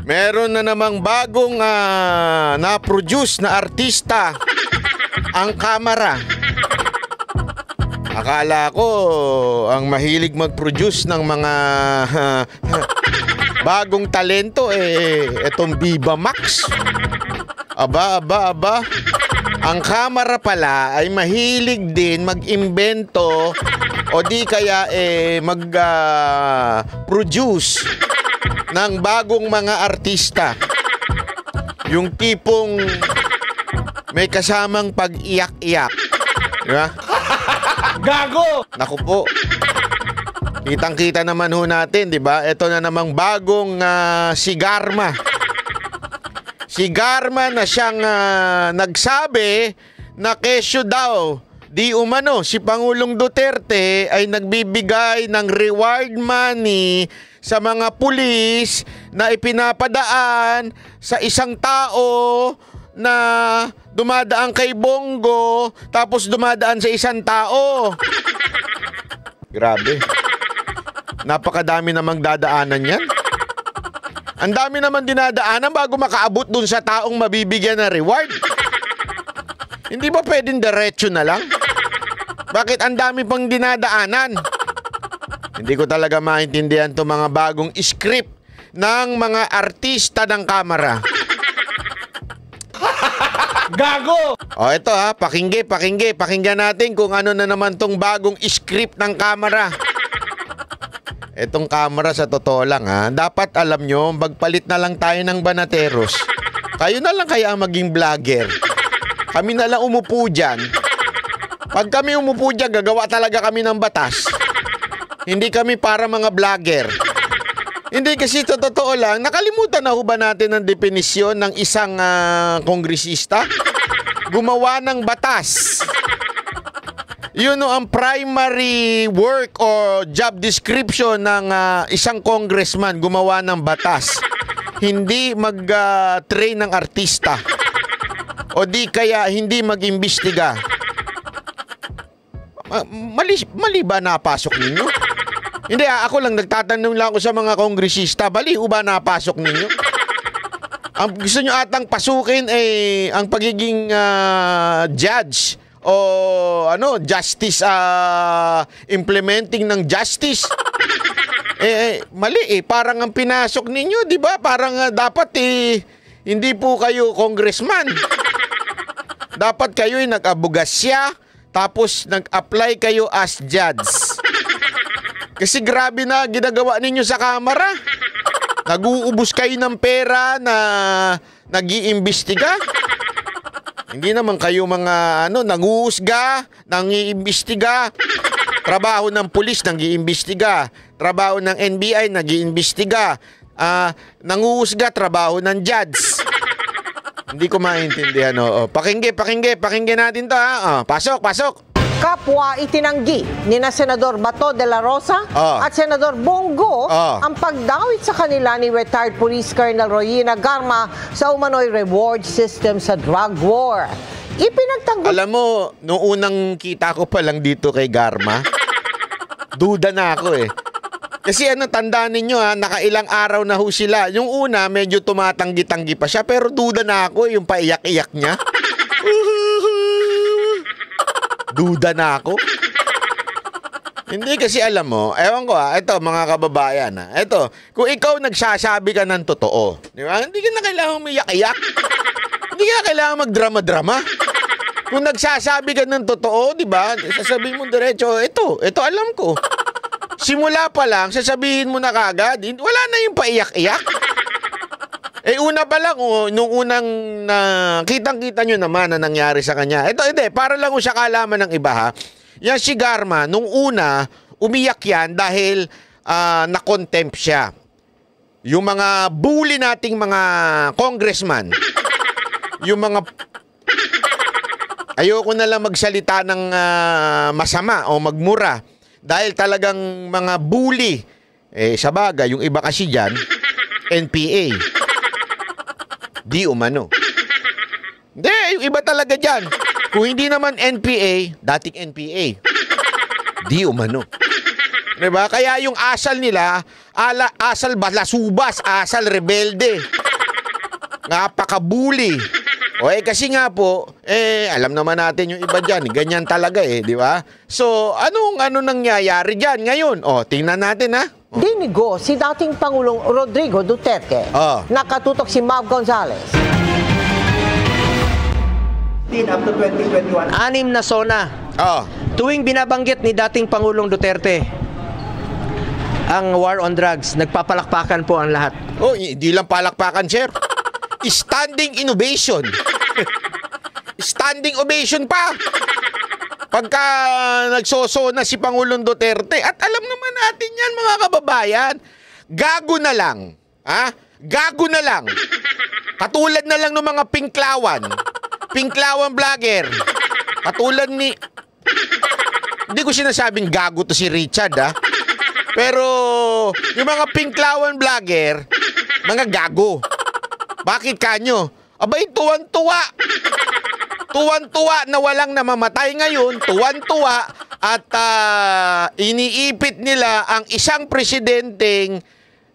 Meron na namang bagong na-produce na artista ang kamera. Akala ko ang mahilig mag-produce ng mga bagong talento etong Viva Max. Aba. Ang kamera pala ay mahilig din mag-imbento o di kaya mag-produce ng bagong mga artista. Yung tipong may kasamang pag-iyak-iyak. Diba? Gago! Naku po. Kitang-kita naman ho natin, di ba? Ito na namang bagong si Garma. Si Garma na siyang nagsabi na kesyo daw, di umano, si Pangulong Duterte ay nagbibigay ng reward money sa mga pulis na ipinapadaan sa isang tao na dumadaan kay Bongo tapos dumadaan sa isang tao. Grabe. Napakadami namang dadaanan yan. Ang dami naman dinadaanan bago makaabot dun sa taong mabibigyan ng reward. Hindi ba pwedeng diretso na lang? Bakit ang dami pang dinadaanan? Hindi ko talaga maintindihan itong mga bagong script ng mga artista ng kamera. Gago! O ito pakinggan natin kung ano na naman tong bagong script ng kamera. Etong kamera sa totoo lang dapat alam nyo, magpalit na lang tayo ng banateros. Kayo na lang kaya ang maging vlogger. Kami na lang umupo dyan. Pag kami umupo dyan, gagawa talaga kami ng batas. Hindi kami para mga vlogger. Hindi kasi sa totoo lang, nakalimutan na ho ba natin ang definisyon ng isang kongresista? Gumawa ng batas. Yun ang primary work or job description ng isang congressman, gumawa ng batas. Hindi mag-train ng artista. O di kaya hindi mag-imbestiga. Mali ba napasok ninyo? Hindi, ako lang nagtatanong lang ako sa mga kongresista, baliw ba napasok ninyo? Ang gusto nyo atang pasukin ang pagiging judge o justice, implementing ng justice. Mali parang ang pinasok ninyo, di ba? Parang dapat hindi po kayo congressman. Dapat kayo nag-abogasya, tapos nag-apply kayo as judge. Kasi grabe na ginagawa ninyo sa kamera. Nag-uubos kayo ng pera na nag-iimbestiga. Hindi naman kayo mga nag-uusga, nang-iimbestiga. Trabaho ng pulis, nag-iimbestiga. Trabaho ng NBI, nag-iimbestiga. Nanguusga, trabaho ng judge. Hindi ko maintindihan. Pakinggan natin to Pasok. Kapwa itinanggi ni Senador Bato de la Rosa at Senador Bongo ang pagdawit sa kanila ni retired Police Colonel Royina Garma sa umano'y reward system sa drug war. Ipinagtanggol. Alam mo, noong unang kita ko pa lang dito kay Garma, duda na ako Kasi tandaan ninyo nakailang araw na ho sila. Yung una, medyo tumatanggi-tanggi pa siya, pero duda na ako yung paiyak-iyak niya. Duda na ako. Hindi kasi alam mo, ewan ko ito mga kababayan ito, kung ikaw nagsasabi ka ng totoo, di ba? Hindi ka na kailangan umiyak-iyak. Hindi ka na kailangan magdrama-drama. Kung nagsasabi ka ng totoo, di ba? Sasabihin mo diretso, ito alam ko. Simula pa lang, sasabihin mo na kagad, wala na yung paiyak-iyak. Una pa lang, nung unang kitang-kita nyo naman na nangyari sa kanya. Ito, hindi, para lang siya kalaman ng iba Yan si Garma, nung una, umiyak yan dahil na-contempt siya. Yung mga bully nating mga congressman, yung mga... Ayoko na lang magsalita ng masama o magmura. Dahil talagang mga bully, sa bagay, yung iba kasi dyan, NPA. Di umano. Hindi, yung iba talaga dyan. Kung hindi naman NPA, dating NPA. Di umano. Diba? Kaya yung asal nila asal balasubas, asal rebelde. Napakabuli. Kasi nga po, alam naman natin yung iba dyan, ganyan talaga di ba? So, ano nangyayari dyan ngayon? Tingnan natin ha. Dinigo si dating Pangulong Rodrigo Duterte. Nakatutok si Mav Gonzales. Up to 2021. 6 na SONA. Tuwing binabanggit ni dating Pangulong Duterte ang war on drugs, nagpapalakpakan po ang lahat. Hindi lang palakpakan, sir. Standing innovation. Standing ovation pa. Pagka nagsoso na si Pangulong Duterte. At alam naman natin yan, mga kababayan. Gago na lang. Gago na lang. Katulad na lang ng mga pinklawan. Pinklawan vlogger. Katulad ni... Hindi ko sinasabing gago to si Richard, Pero yung mga pinklawan vlogger, mga gago. Bakit kanyo? Abay, tuwan-tuwa. Tuwan-tuwa na walang namamatay ngayon. Tuwan-tuwa at iniipit nila ang isang presidenteng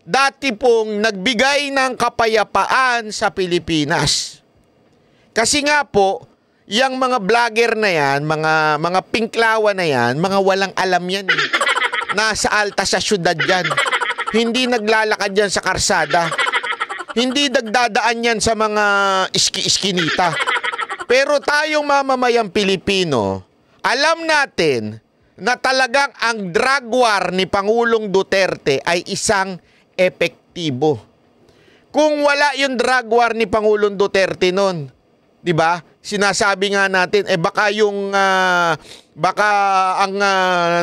dati pong nagbigay ng kapayapaan sa Pilipinas. Kasi nga po, yung mga vlogger na yan, mga pinklawan na yan, mga walang alam yan. Nasa alta sa syudad yan. Hindi naglalakad yan sa karsada. Hindi nagdadaan yan sa mga iski-iskinita. Pero tayong mamamayang Pilipino, alam natin na talagang ang drug war ni Pangulong Duterte ay isang epektibo. Kung wala yung drug war ni Pangulong Duterte noon, 'di ba? Sinasabi nga natin baka yung baka ang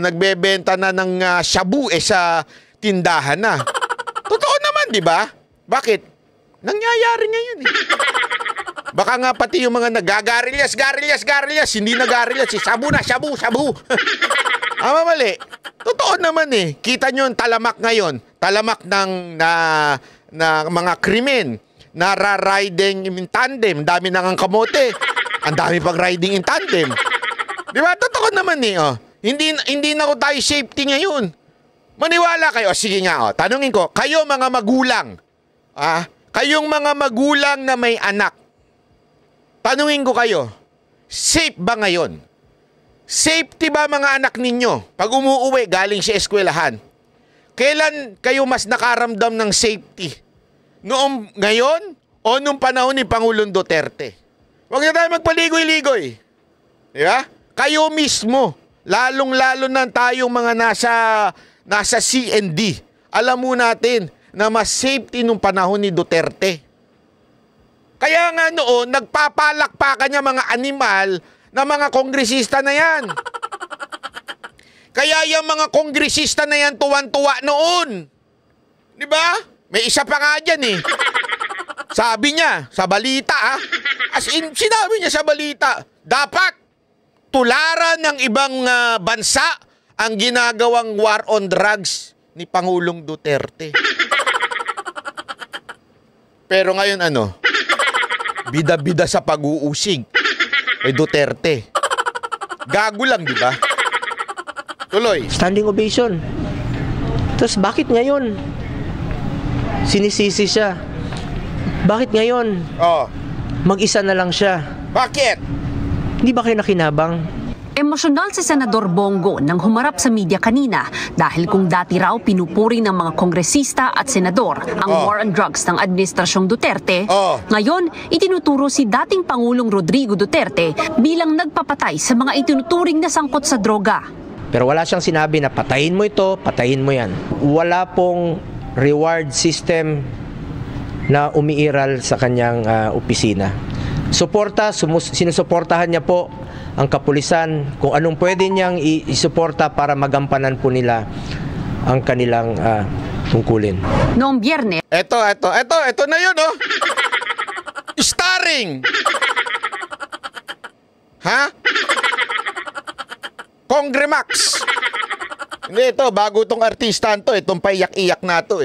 nagbebenta na ng shabu sa tindahan na. Totoo naman, 'di ba? Bakit? Nangyayari ngayon Baka nga pati yung mga nagagarilyas, hindi nagarilyas, shabu na, shabu. Mali. Totoo naman Kita nyo yung talamak ngayon. Talamak ng mga krimen. Nara-riding in tandem. Dami nang ang kamote. Ang dami pag riding in tandem. Di ba? Totoo naman Hindi na ko tayo safety ngayon. Maniwala kayo. Sige nga tanungin ko. Kayo mga magulang. Kayong mga magulang na may anak. Tanungin ko kayo. Safe ba ngayon? Safety ba mga anak ninyo? Pag umuuwi galing sa eskwelahan. Kailan kayo mas nakaramdam ng safety? Ngayon o nung panahon ni Pangulong Duterte? Huwag na tayo magpaligoy-ligoy. Di ba? Kayo mismo, lalong-lalo na tayong mga nasa C&D. Alam mo natin na mas safety nung panahon ni Duterte. Kaya nga noon, nagpapalakpakan niya mga animal na mga kongresista na yan. Kaya yung mga kongresista na yan tuwan-tuwa noon. Di ba? May isa pa nga dyan Sabi niya, sa balita as in, sinabi niya sa balita, dapat tularan ng ibang bansa ang ginagawang war on drugs ni Pangulong Duterte. Pero ngayon bida-bida sa pag-uusig kay Duterte. Gago lang, di ba? Tuloy. Standing ovation. Tapos bakit ngayon sinisisi siya? Bakit ngayon mag-isa na lang siya? Bakit? Hindi ba kayo nakinabang? Emosyonal si Senador Bongo nang humarap sa media kanina dahil kung dati raw pinupuri ng mga kongresista at senador ang war on drugs ng Administrasyong Duterte, ngayon itinuturo si dating Pangulong Rodrigo Duterte bilang nagpapatay sa mga itinuturing na sangkot sa droga. Pero wala siyang sinabi na patayin mo ito, patayin mo yan. Wala pong reward system na umiiral sa kanyang opisina. Sinusuportahan niya po ang kapulisan kung anong pwede niyang isuporta para magampanan po nila ang kanilang tungkulin. Noong Biyernes, Ito na yun, Starring! Congremax! Hindi, bago itong artista itong paiyak-iyak na to,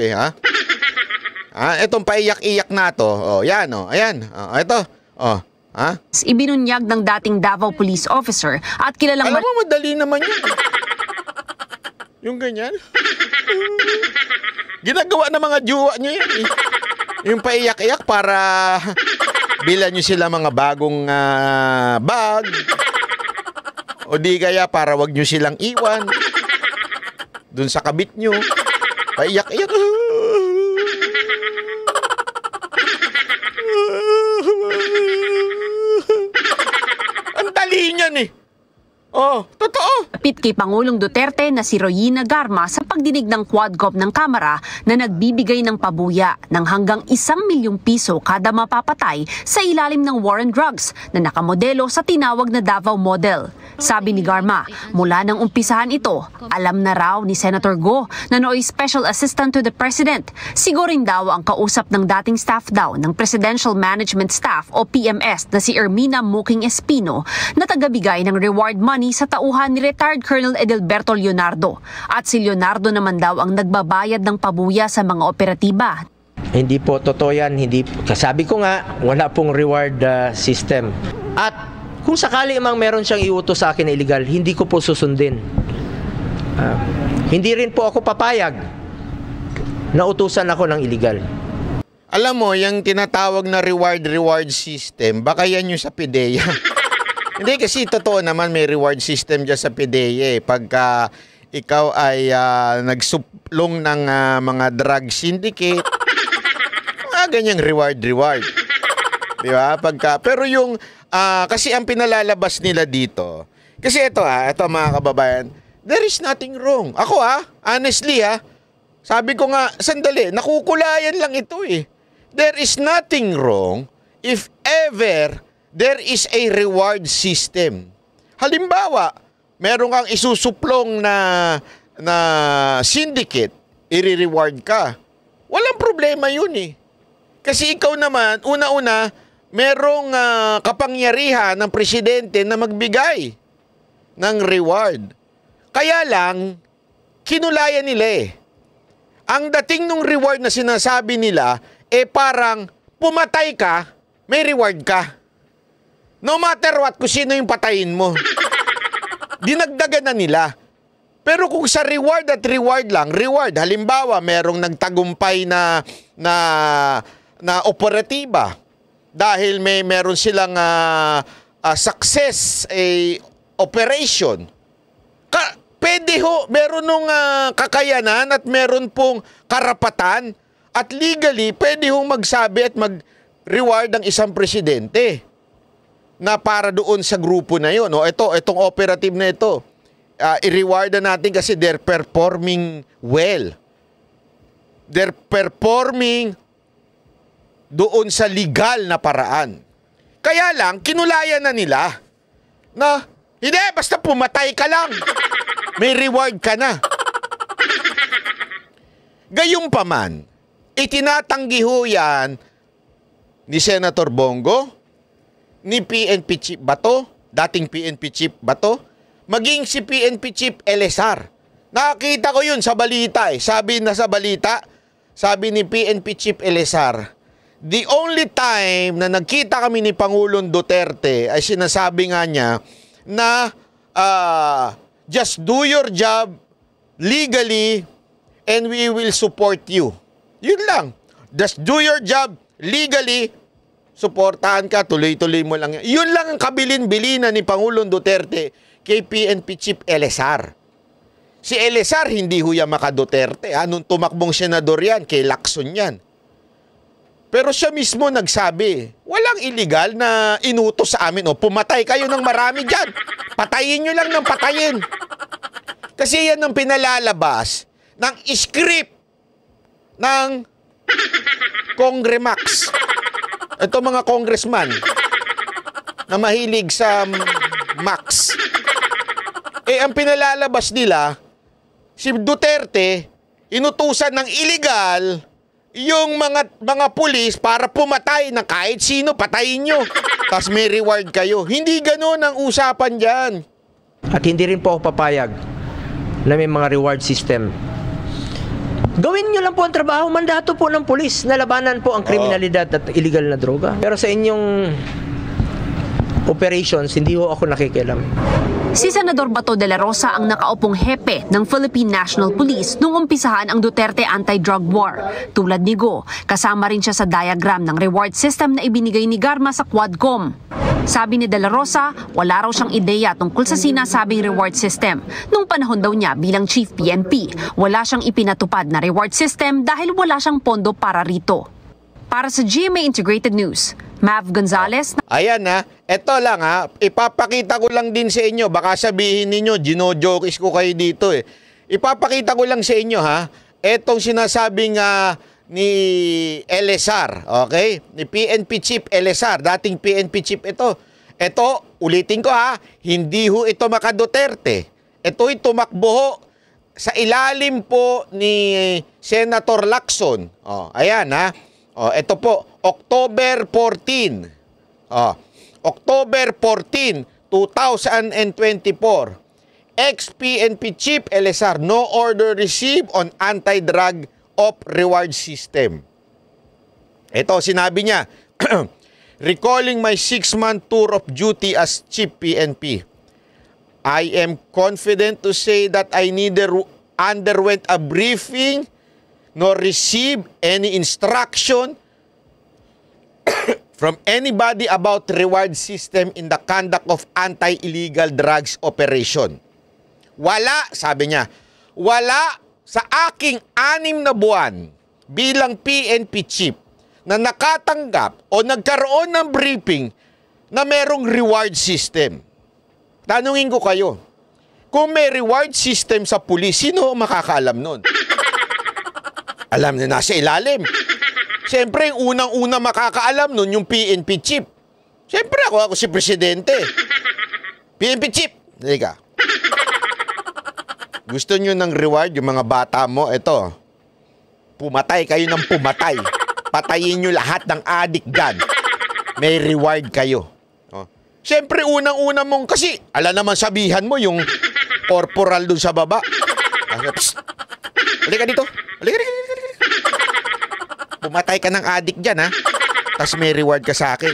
itong paiyak-iyak na to. Yan, ayan. Ito, ibinunyag ng dating Davao Police Officer at kilalang... Alam mo, madali naman yun. Yung ganyan. Ginagawa ng mga jowa nyo yan eh. Yung paiyak-iyak para bilan nyo sila mga bagong bag. O di kaya para wag nyo silang iwan. Dun sa kabit nyo. Paiyak-iyak. Ang dali niyan eh. Oh, totoo. Kapit kay Pangulong Duterte na si Royina Garma sa pagdinig ng Quadcom ng Kamara na nagbibigay ng pabuya ng hanggang 1 milyong piso kada mapapatay sa ilalim ng war on drugs na nakamodelo sa tinawag na Davao Model. Sabi ni Garma, mula nang umpisahan ito, alam na raw ni Senator Go na nooy Special Assistant to the President. Sigurin daw ang kausap ng dating staff daw ng Presidential Management Staff o PMS na si Ermina Muking Espino na tagabigay ng reward money sa tauhan ni retired Colonel Edelberto Leonardo. At si Leonardo naman daw ang nagbabayad ng pabuya sa mga operatiba. Hindi po totoo yan. Sabi ko nga, wala pong reward system. At kung sakali mang meron siyang iutos sa akin na illegal, hindi ko po susundin. Hindi rin po ako papayag na utusan ako ng illegal. Alam mo, yung tinatawag na reward system, baka yan yung sa PIDEA. Hindi, kasi totoo naman may reward system dyan sa PIDEA eh. Pagka ikaw ay nagsuplong ng mga drug syndicate, ganyang reward. Di ba? Pero yung, kasi ang pinalalabas nila dito, kasi ito mga kababayan, there is nothing wrong. Ako honestly sabi ko nga, sandali, nakukulayan lang ito eh. There is nothing wrong if ever there is a reward system. Halimbawa, meron kang isusuplong na syndicate, i-reward ka. Walang problema yun eh. Kasi ikaw naman, una-una, merong kapangyarihan ng presidente na magbigay ng reward. Kaya lang, kinulayan nila eh. Ang dating nung reward na sinasabi nila, parang pumatay ka, may reward ka. No matter what, kung sino yung patayin mo. Dinagdagan na nila. Pero kung sa reward at reward lang, halimbawa, merong nagtagumpay na operatiba dahil meron silang success operation. Pwede ho, meron nung kakayanan at meron pong karapatan at legally, pwede hong magsabi at mag-reward ang isang presidente na para doon sa grupo na yun. Itong operative na ito, i-reward na natin kasi they're performing well. They're performing doon sa legal na paraan. Kaya lang, kinulayan na nila na, hindi, basta pumatay ka lang. May reward ka na. Gayunpaman, itinatanggi ho yan ni Senator Bongo, ni PNP Chief Bato, dating PNP Chief Bato, maging si PNP Chief Elezar. Nakakita ko yun sa balita eh. Sabi ni PNP Chief Elezar, the only time na nagkita kami ni Pangulong Duterte ay sinasabi nga niya na just do your job legally and we will support you. Yun lang. Just do your job legally, suportahan ka, tuloy-tuloy mo lang. Yun lang ang kabilin-bilinan ni Pangulong Duterte kay PNP Chief Elezar. Si Elezar, hindi huya maka-Duterte. Nung tumakbong senador yan, kay Lacson yan. Pero siya mismo nagsabi, walang illegal na inutos sa amin. Pumatay kayo ng marami dyan. Patayin nyo lang ng patayin. Kasi yan ang pinalalabas ng script ng Congremax. Ito mga congressman na mahilig sa Max. Ang pinalalabas nila, si Duterte, inutusan ng illegal yung mga pulis para pumatay na kahit sino, patayin nyo. Tapos may reward kayo. Hindi ganoon ang usapan dyan. At hindi rin po ako papayag na may mga reward system. Gawin nyo lang po ang trabaho, mandato po ng pulis na labanan po ang kriminalidad at illegal na droga. Pero sa inyong operations, hindi ho ako nakikialam. Si Senador Bato de la Rosa ang nakaupong hepe ng Philippine National Police nung umpisahan ang Duterte anti-drug war. Tulad ni Go, kasama rin siya sa diagram ng reward system na ibinigay ni Garma sa Quadcom. Sabi ni de la Rosa, wala raw siyang ideya tungkol sa sinasabing reward system. Nung panahon daw niya bilang Chief PNP, wala siyang ipinatupad na reward system dahil wala siyang pondo para rito. Para sa GMA Integrated News, Mav Gonzalez. Ayan ha, eto lang ha, ipapakita ko lang din sa inyo, baka sabihin ninyo, ginojokes ko kayo dito eh. Ipapakita ko lang sa inyo ha, etong sinasabing ni Elezar, okay? Ni PNP Chief Elezar, dating PNP Chief ito. Ito, ulitin ko ha, hindi ho ito maka-Duterte. Ito'y tumakbo ho sa ilalim po ni Senator Lacson. Ayan ha. Ito po, October 14. October 14, 2024. Ex-PNP Chief Elezar, no order received on anti-drug op reward system. Ito, sinabi niya, recalling my 6-month tour of duty as Chief PNP, I am confident to say that I neither underwent a briefing nor receive any instruction from anybody about reward system in the conduct of anti-illegal drugs operation. Wala, sabi niya, wala sa aking 6 na buwan bilang PNP chief na nakatanggap o nagkaroon ng briefing na merong reward system. Tanungin ko kayo, kung may reward system sa pulis, sino makakaalam nun? Alam na nasa ilalim. Siyempre, yung unang-una makakaalam nun, yung PNP chief. Siyempre, ako si Presidente. PNP chief. Liga. Gusto nyo ng reward, yung mga bata mo, ito. Pumatay kayo ng pumatay. Patayin nyo lahat ng adik dyan. May reward kayo. Siyempre, unang-una mong, kasi, ala naman sabihan mo, yung corporal dun sa baba. Halika dito. Halika. Pumatay ka ng adik dyan, ha? Tapos may reward ka sa akin.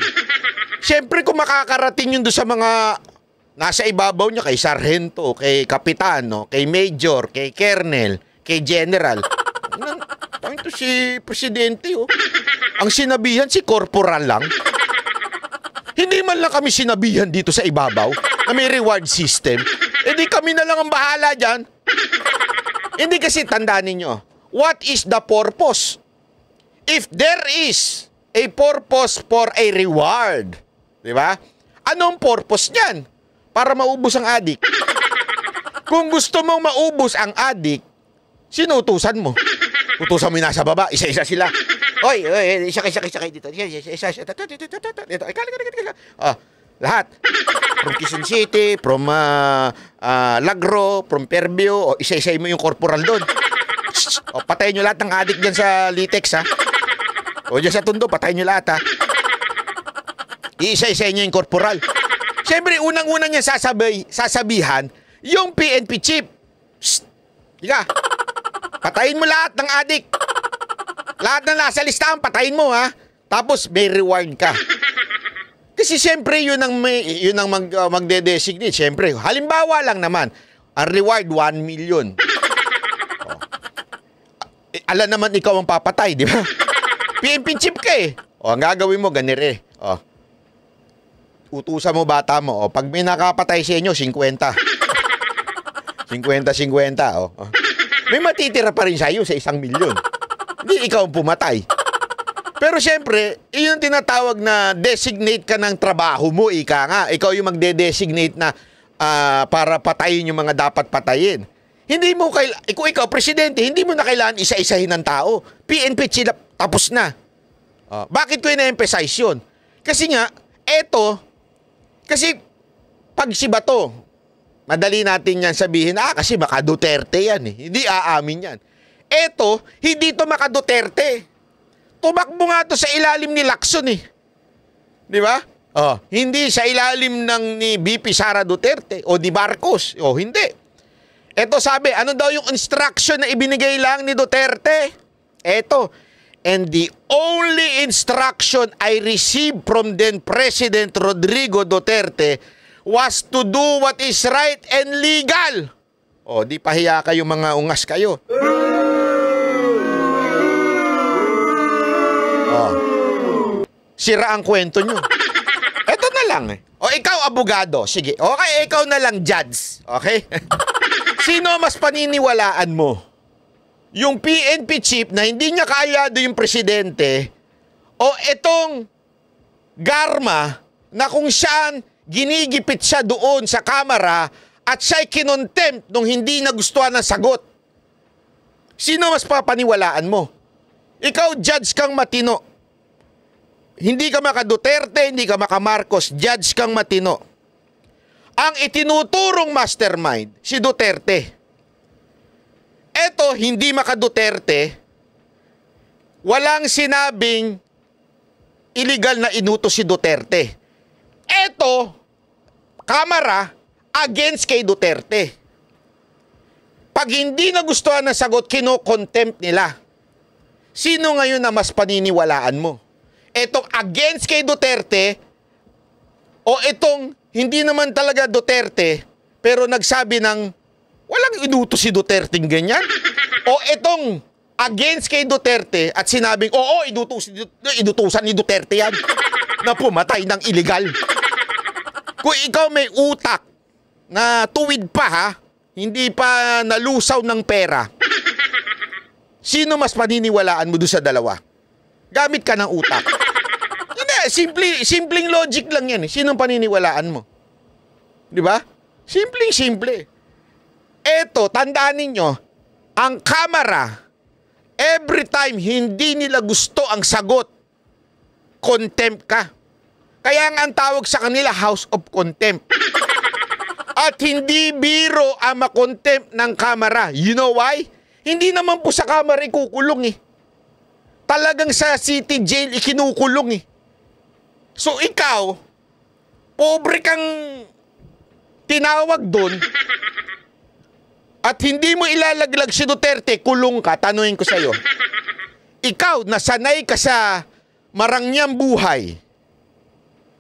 Siyempre, kung makakarating yun doon sa mga nasa ibabaw niya, kay sarhento, kay kapitan, no? Kay major, kay colonel, kay general. Ito si Presidente, oh. Ang sinabihan, si corporal lang. Hindi man lang kami sinabihan dito sa ibabaw na may reward system. E di kami na lang ang bahala dyan. Hindi kasi tandaan ninyo, what is the purpose? If there is a purpose for a reward, di ba? Anong purpose niyan? Para maubos ang adik. Kung gusto mong maubos ang adik, sinutusan mo. Utusan mo yung nasa baba, isa-isa sila. Oy, isa kayo dito. Isa. Dito. Lahat. From Quezon City, from Lagro, from Fairview, isa-isa mo yung corporal doon. Patayin nyo lahat ng adik dyan sa Litex, ha? O dyan sa Tondo, patayin nyo lahat, ha? Iisa-isa nyo yung corporal. Siyempre, unang-unang niya sasabihan, yung PNP chief. Shhh! Diga, patayin mo lahat ng adik. Lahat na nasa listahan, patayin mo, ha? Tapos, may reward ka. Kasi siyempre, yun ang magde-designate. Siyempre, halimbawa lang naman, ang reward, 1 million. Alam naman ikaw ang papatay, di ba? PNP chief ka eh. Ang gagawin mo, ganire. Utusan mo bata mo. Pag may nakapatay sa inyo, 50. 50. May matitira pa rin sa iyo sa 1 milyon. Hindi ikaw ang pumatay. Pero siyempre, yun ang tinatawag na designate ka ng trabaho mo, ika nga. Ikaw yung magde-designate na para patayin yung mga dapat patayin. Hindi mo kung ikaw, Presidente, hindi mo na kailangan isa-isahin ng tao. PNP sila, tapos na. Bakit ko ina-emphasize yun? Kasi nga, kasi pag si Bato, madali natin yan sabihin, kasi baka Duterte yan eh. Hindi aamin yan. Hindi to maka Duterte. Tumakbo nga to sa ilalim ni Lacson eh. Di ba? Hindi sa ilalim ni VP Sara Duterte o di Marcos. Hindi. Sabi, ano daw yung instruction na ibinigay lang ni Duterte? And the only instruction I received from then President Rodrigo Duterte was to do what is right and legal. O, di pahiya kayo mga ungas kayo. Sira ang kwento nyo. Eto na lang eh. O ikaw, abogado. Sige. Okay, ikaw na lang, judge. Okay? Sino mas paniniwalaan mo? Yung PNP chief na hindi niya kaayado yung presidente o itong Garma na kung saan ginigipit siya doon sa kamera at siya'y kinontempt nung hindi nagustuhan ng sagot? Sino mas papaniwalaan mo? Ikaw, judge kang matino. Hindi ka maka Duterte, hindi ka maka Marcos, judge kang matino. Ang itinuturong mastermind, si Duterte. Eto, hindi maka Duterte, walang sinabing illegal na inutos si Duterte. Eto, kamera, against kay Duterte. Pag hindi nagustuhan ng sagot, kino-contempt nila. Sino ngayon na mas paniniwalaan mo? Etong against kay Duterte o itong hindi naman talaga Duterte pero nagsabi ng walang inutos si Duterte ganyan? O itong against kay Duterte at sinabing oo, inutusan ni Duterte yan na pumatay ng illegal. Kung ikaw may utak na tuwid pa ha, hindi pa nalusaw ng pera, sino mas paniniwalaan mo doon sa dalawa? Gamit ka ng utak. Hindi, simpleng logic lang yan. Sinong paniniwalaan mo? Di ba? Simple. Eto, tandaan ninyo, ang kamera, every time hindi nila gusto ang sagot, contempt ka. Kaya nga ang tawag sa kanila, House of Contempt. At hindi biro ang makontempt ng kamera. You know why? Hindi naman po sa kamera ikukulong eh. Talagang sa city jail ikinukulong eh. So ikaw, pobre kang tinawag doon at hindi mo ilalaglag si Duterte, kulong ka. Tanungin ko sa'yo, ikaw nasanay ka sa marangyang buhay,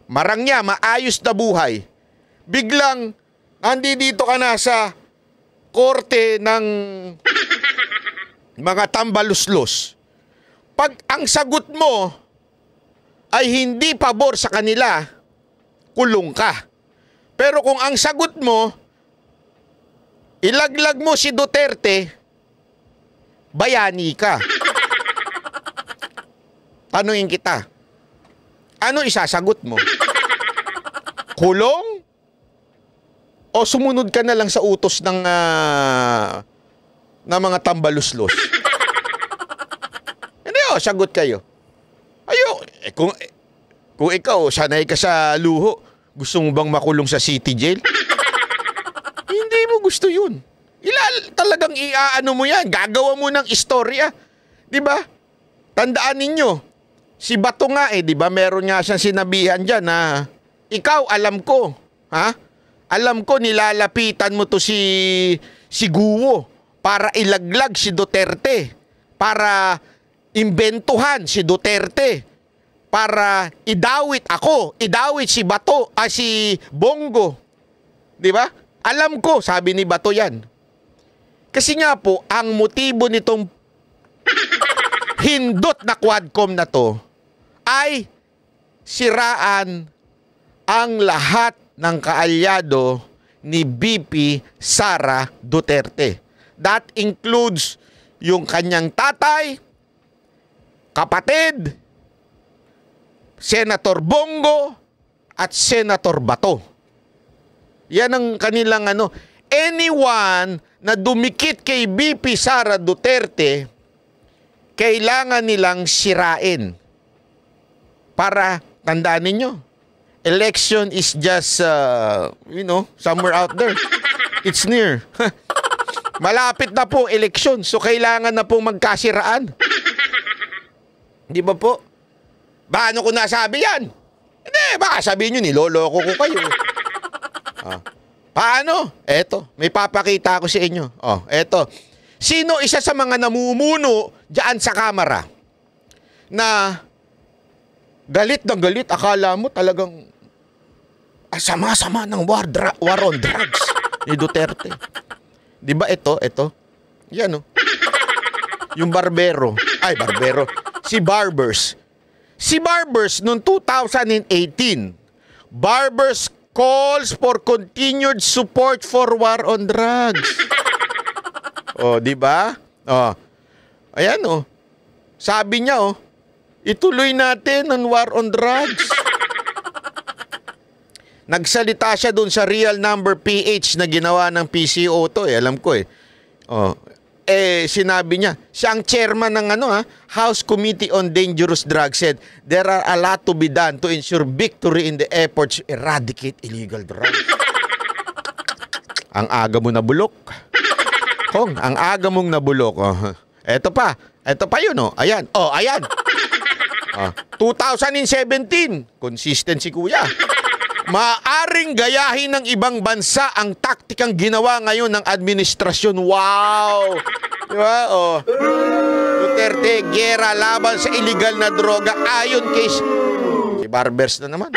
marangya, maayos na buhay, biglang andi dito ka na sa korte ng mga tambaluslos. Pag ang sagot mo ay hindi pabor sa kanila, kulong ka. Pero kung ang sagot mo, ilaglag mo si Duterte, bayani ka. Tanungin kita, ano isasagot mo? Kulong? O sumunod ka na lang sa utos ng mga tambaluslos? Hindi sagot kayo. Kung ikaw, sanay ka sa luho, gusto mo bang makulong sa city jail? Hindi mo gusto yun. Talagang iaano mo yan. Gagawa mo ng istorya. Diba? Tandaan ninyo, si Bato nga di ba? Meron nga siyang sinabihan dyan na, ikaw, alam ko. Ha? Alam ko, nilalapitan mo to si Guo para ilaglag si Duterte. Para imbentuhan si Duterte. Para idawit ako, idawit si Bato, si Bongo. Di ba? Alam ko, sabi ni Bato yan. Kasi nga po, ang motibo nitong hindot na Quadcom na to ay siraan ang lahat ng kaalyado ni BP Sara Duterte. That includes yung kanyang tatay, kapatid, Senator Bongo at Senator Bato. Yan ang kanilang anyone na dumikit kay BP Sara Duterte, kailangan nilang sirain. Para tandaan ninyo, election is just, somewhere out there. It's near. Malapit na po election, so kailangan na po magkasiraan. Di ba po? Paano ko nasabi yan? Hindi, baka sabihin nyo, niloloko ko kayo. Paano? Eto, may papakita ko sa inyo. Eto. Sino isa sa mga namumuno dyan sa kamera? na galit na galit. Akala mo talagang sama-sama ng war on drugs ni Duterte. Di ba ito? Yan, oh. Yung barbero. Si Barbers. Si Barbers noong 2018, Barbers calls for continued support for war on drugs. Oh, di ba? Oh. Ayan, oh. Sabi niya, oh, ituloy natin ang war on drugs. Nagsalita siya dun sa real number PH na ginawa ng PCO to, alam ko eh. Oh. Sinabi niya, siya ang chairman ng House Committee on Dangerous Drugs, said, there are a lot to be done to ensure victory in the efforts to eradicate illegal drugs. Ang aga mo na bulok. Kong, ang aga mong nabulok. Oh. Ito pa yun, oh. Ayan. 2017, consistent si Kuya. Maaring gayahin ng ibang bansa ang taktikang ginawa ngayon ng administrasyon. Wow! Diba? Oh. Duterte, gera laban sa illegal na droga ayon kay si Barbers na naman.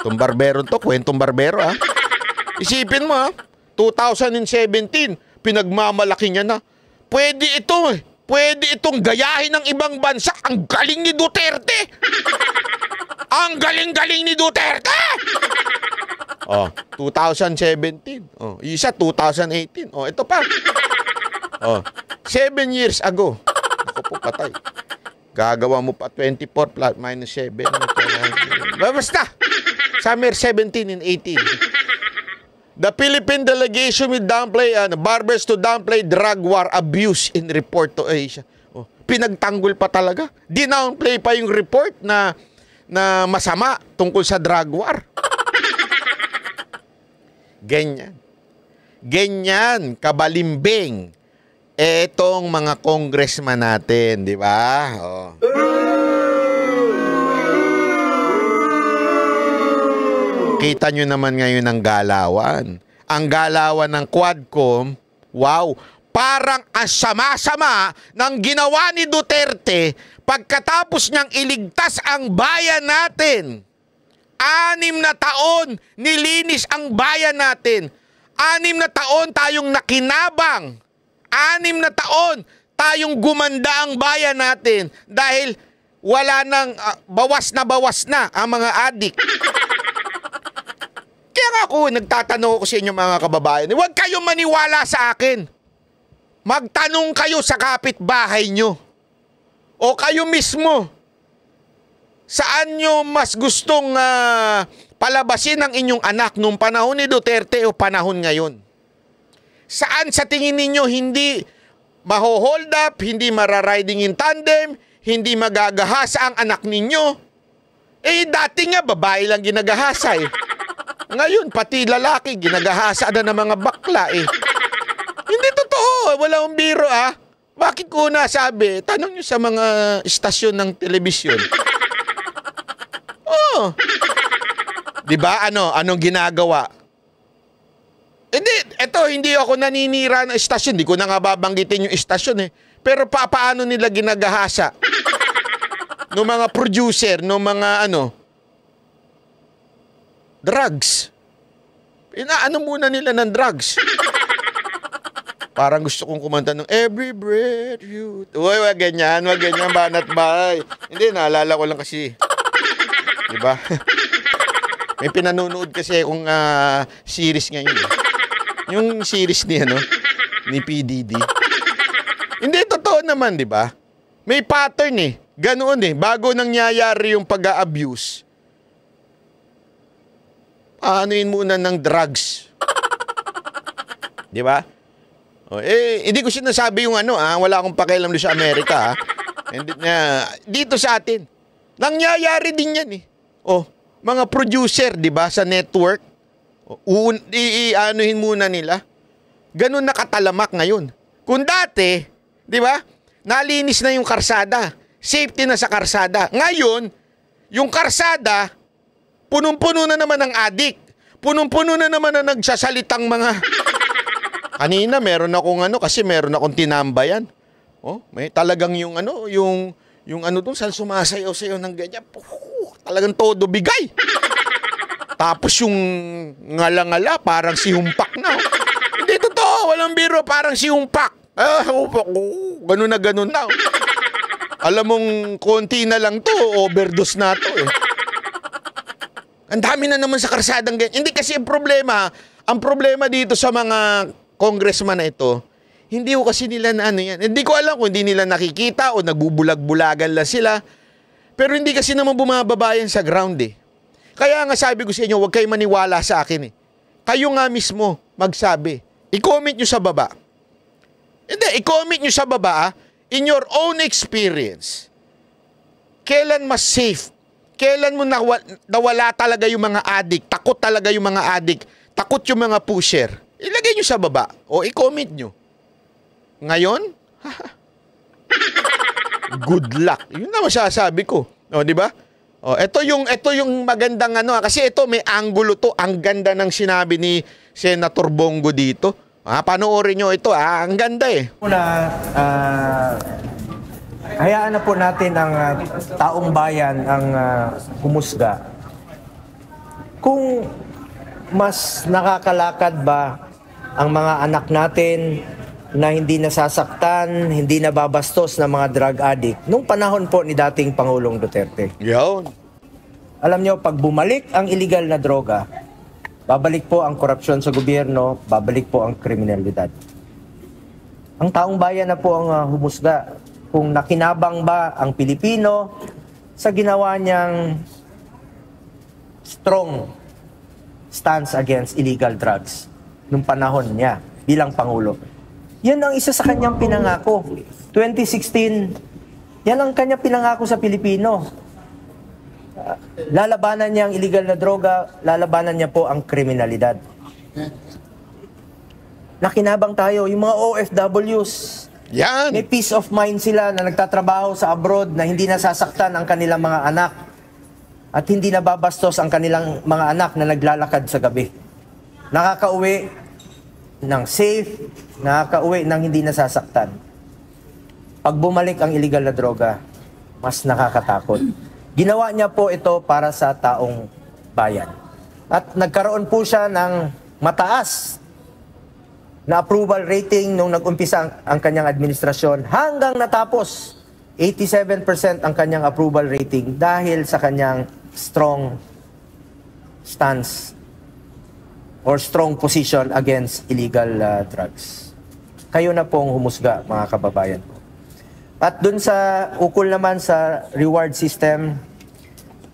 Itong barbero to, kwentong barbero ha. Isipin mo ha, 2017, pinagmamalaki niya na. Pwede itong gayahin ng ibang bansa. Ang galing ni Duterte! Ang galing-galing ni Duterte! 2017. Isa 2018. Ito pa. 7 years ago. Ako po, patay. Gagawa mo pa 24 plus minus 7. Basta. Summer 17 and 18. The Philippine delegation will downplay, Barbers to downplay drug war abuse in report to Asia. Pinagtanggol pa talaga. Dinownplay pa yung report na masama tungkol sa drug war. Ganyan, kabalimbing. Etong mga congressman natin, di ba? Kita nyo naman ngayon ang galawan. Ang galawan ng Quadcom, wow, parang ang sama-sama ng ginawa ni Duterte pagkatapos niyang iligtas ang bayan natin. 6 na taon nilinis ang bayan natin. 6 na taon tayong nakinabang. 6 na taon tayong gumanda ang bayan natin dahil wala nang bawas na ang mga adik. Kaya nga ako, nagtatanong ko sa inyo mga kababayan, huwag kayong maniwala sa akin. Magtanong kayo sa kapitbahay nyo. O kayo mismo. Saan nyo mas gustong palabasin ang inyong anak nung panahon ni Duterte o panahon ngayon? Saan sa tingin ninyo hindi maho-hold up, hindi marariding in tandem, hindi magagahasa ang anak ninyo? Dati nga babae lang ginagahasa eh. Ngayon, pati lalaki, ginagahasa na ng mga bakla eh. Hindi totoo, wala akong biro ah. Bakit ko nasabi? Tanong nyo sa mga istasyon ng telebisyon. Oh. Diba? Anong ginagawa? Hindi ako naninira ng istasyon. Hindi ko na nga babanggitin yung istasyon eh. Pero paano nila ginagahasa? No mga producer, no mga drugs. Inaano muna nila ng drugs. Parang gusto kong kumanta ng Every Breath You... Uy, wag ganyan, banat bay. Hindi, naalala ko lang kasi. Diba? May pinanonood kasi akong series ngayon. Yung series ni PDD. Hindi, totoo naman, diba? May pattern eh. Ganoon eh. Bago nangyayari yung pag-a-abuse, anuin muna ng drugs. Di ba? Hindi ko sinasabi yung wala akong pakialam doon sa Amerika. Dito sa atin, nangyayari din yan eh. Mga producer, di ba, sa network, anuhin muna nila. Ganun nakatalamak ngayon. Kung dati, di ba, nalinis na yung karsada. Safety na sa karsada. Ngayon, yung karsada, punong-puno na naman ng adik. Punong-puno na naman na nagsasalitang mga... Kanina, meron akong kasi meron akong tinambayan. May talagang yung Yung ano doon, saan sumasayaw-sayaw ng ganyan, talagang todo bigay. Tapos yung ngala-ngala, parang si Humpak na. Hindi totoo, walang biro, parang si Humpak. Ganun na. Alam mong konti na lang to, overdose na to eh. Ang dami na naman sa karsadang ganyan. Hindi kasi ang problema dito sa mga congressman na ito, hindi ko kasi nila na ano yan. Hindi ko alam kung hindi nila nakikita o nagbubulag-bulagan lang sila. Pero hindi kasi naman bumababa yan sa ground eh. Kaya nga sabi ko sa inyo, huwag kayo maniwala sa akin eh. Kayo nga mismo magsabi. I-comment nyo sa baba. Hindi, i-comment nyo sa baba in your own experience. Kailan mas safe? Kailan mo nawala talaga yung mga addict? Takot talaga yung mga addict? Takot yung mga pusher? Ilagay nyo sa baba o i-comment nyo. Ngayon, good luck. Yun na masasabi ko. O, di ba? O, ito yung magandang ano, kasi ito may angulo to. Ang ganda ng sinabi ni Senator Bongo dito. Panoorin nyo ito. Ang ganda eh. Una, hayaan na po natin ang taong bayan ang humusga. Kung mas nakakalakad ba ang mga anak natin na hindi nasasaktan, hindi nababastos ng mga drug addict nung panahon po ni dating Pangulong Duterte. Yun. Alam nyo, pag bumalik ang illegal na droga, babalik po ang korupsyon sa gobyerno, babalik po ang kriminalidad. Ang taong bayan na po ang humusga kung nakinabang ba ang Pilipino sa ginawa niyang strong stance against illegal drugs nung panahon niya bilang Pangulo. Yan ang isa sa kanyang pinangako. 2016, yan ang kanyang pinangako sa Pilipino. Lalabanan niya ang illegal na droga, lalabanan niya po ang kriminalidad. Nakinabang tayo, yung mga OFWs. Yan. May peace of mind sila na nagtatrabaho sa abroad na hindi nasasaktan ang kanilang mga anak at hindi nababastos ang kanilang mga anak na naglalakad sa gabi. Nakakauwi ng safe, nakakauwi ng hindi nasasaktan. Pag bumalik ang illegal na droga, mas nakakatakot. Ginawa niya po ito para sa taong bayan. At nagkaroon po siya ng mataas na approval rating nung nag-umpisa ang kanyang administrasyon hanggang natapos 87% ang kanyang approval rating dahil sa kanyang strong stance or strong position against illegal drugs. Kayo na pong humusga, mga kababayan. At dun sa ukol naman sa reward system,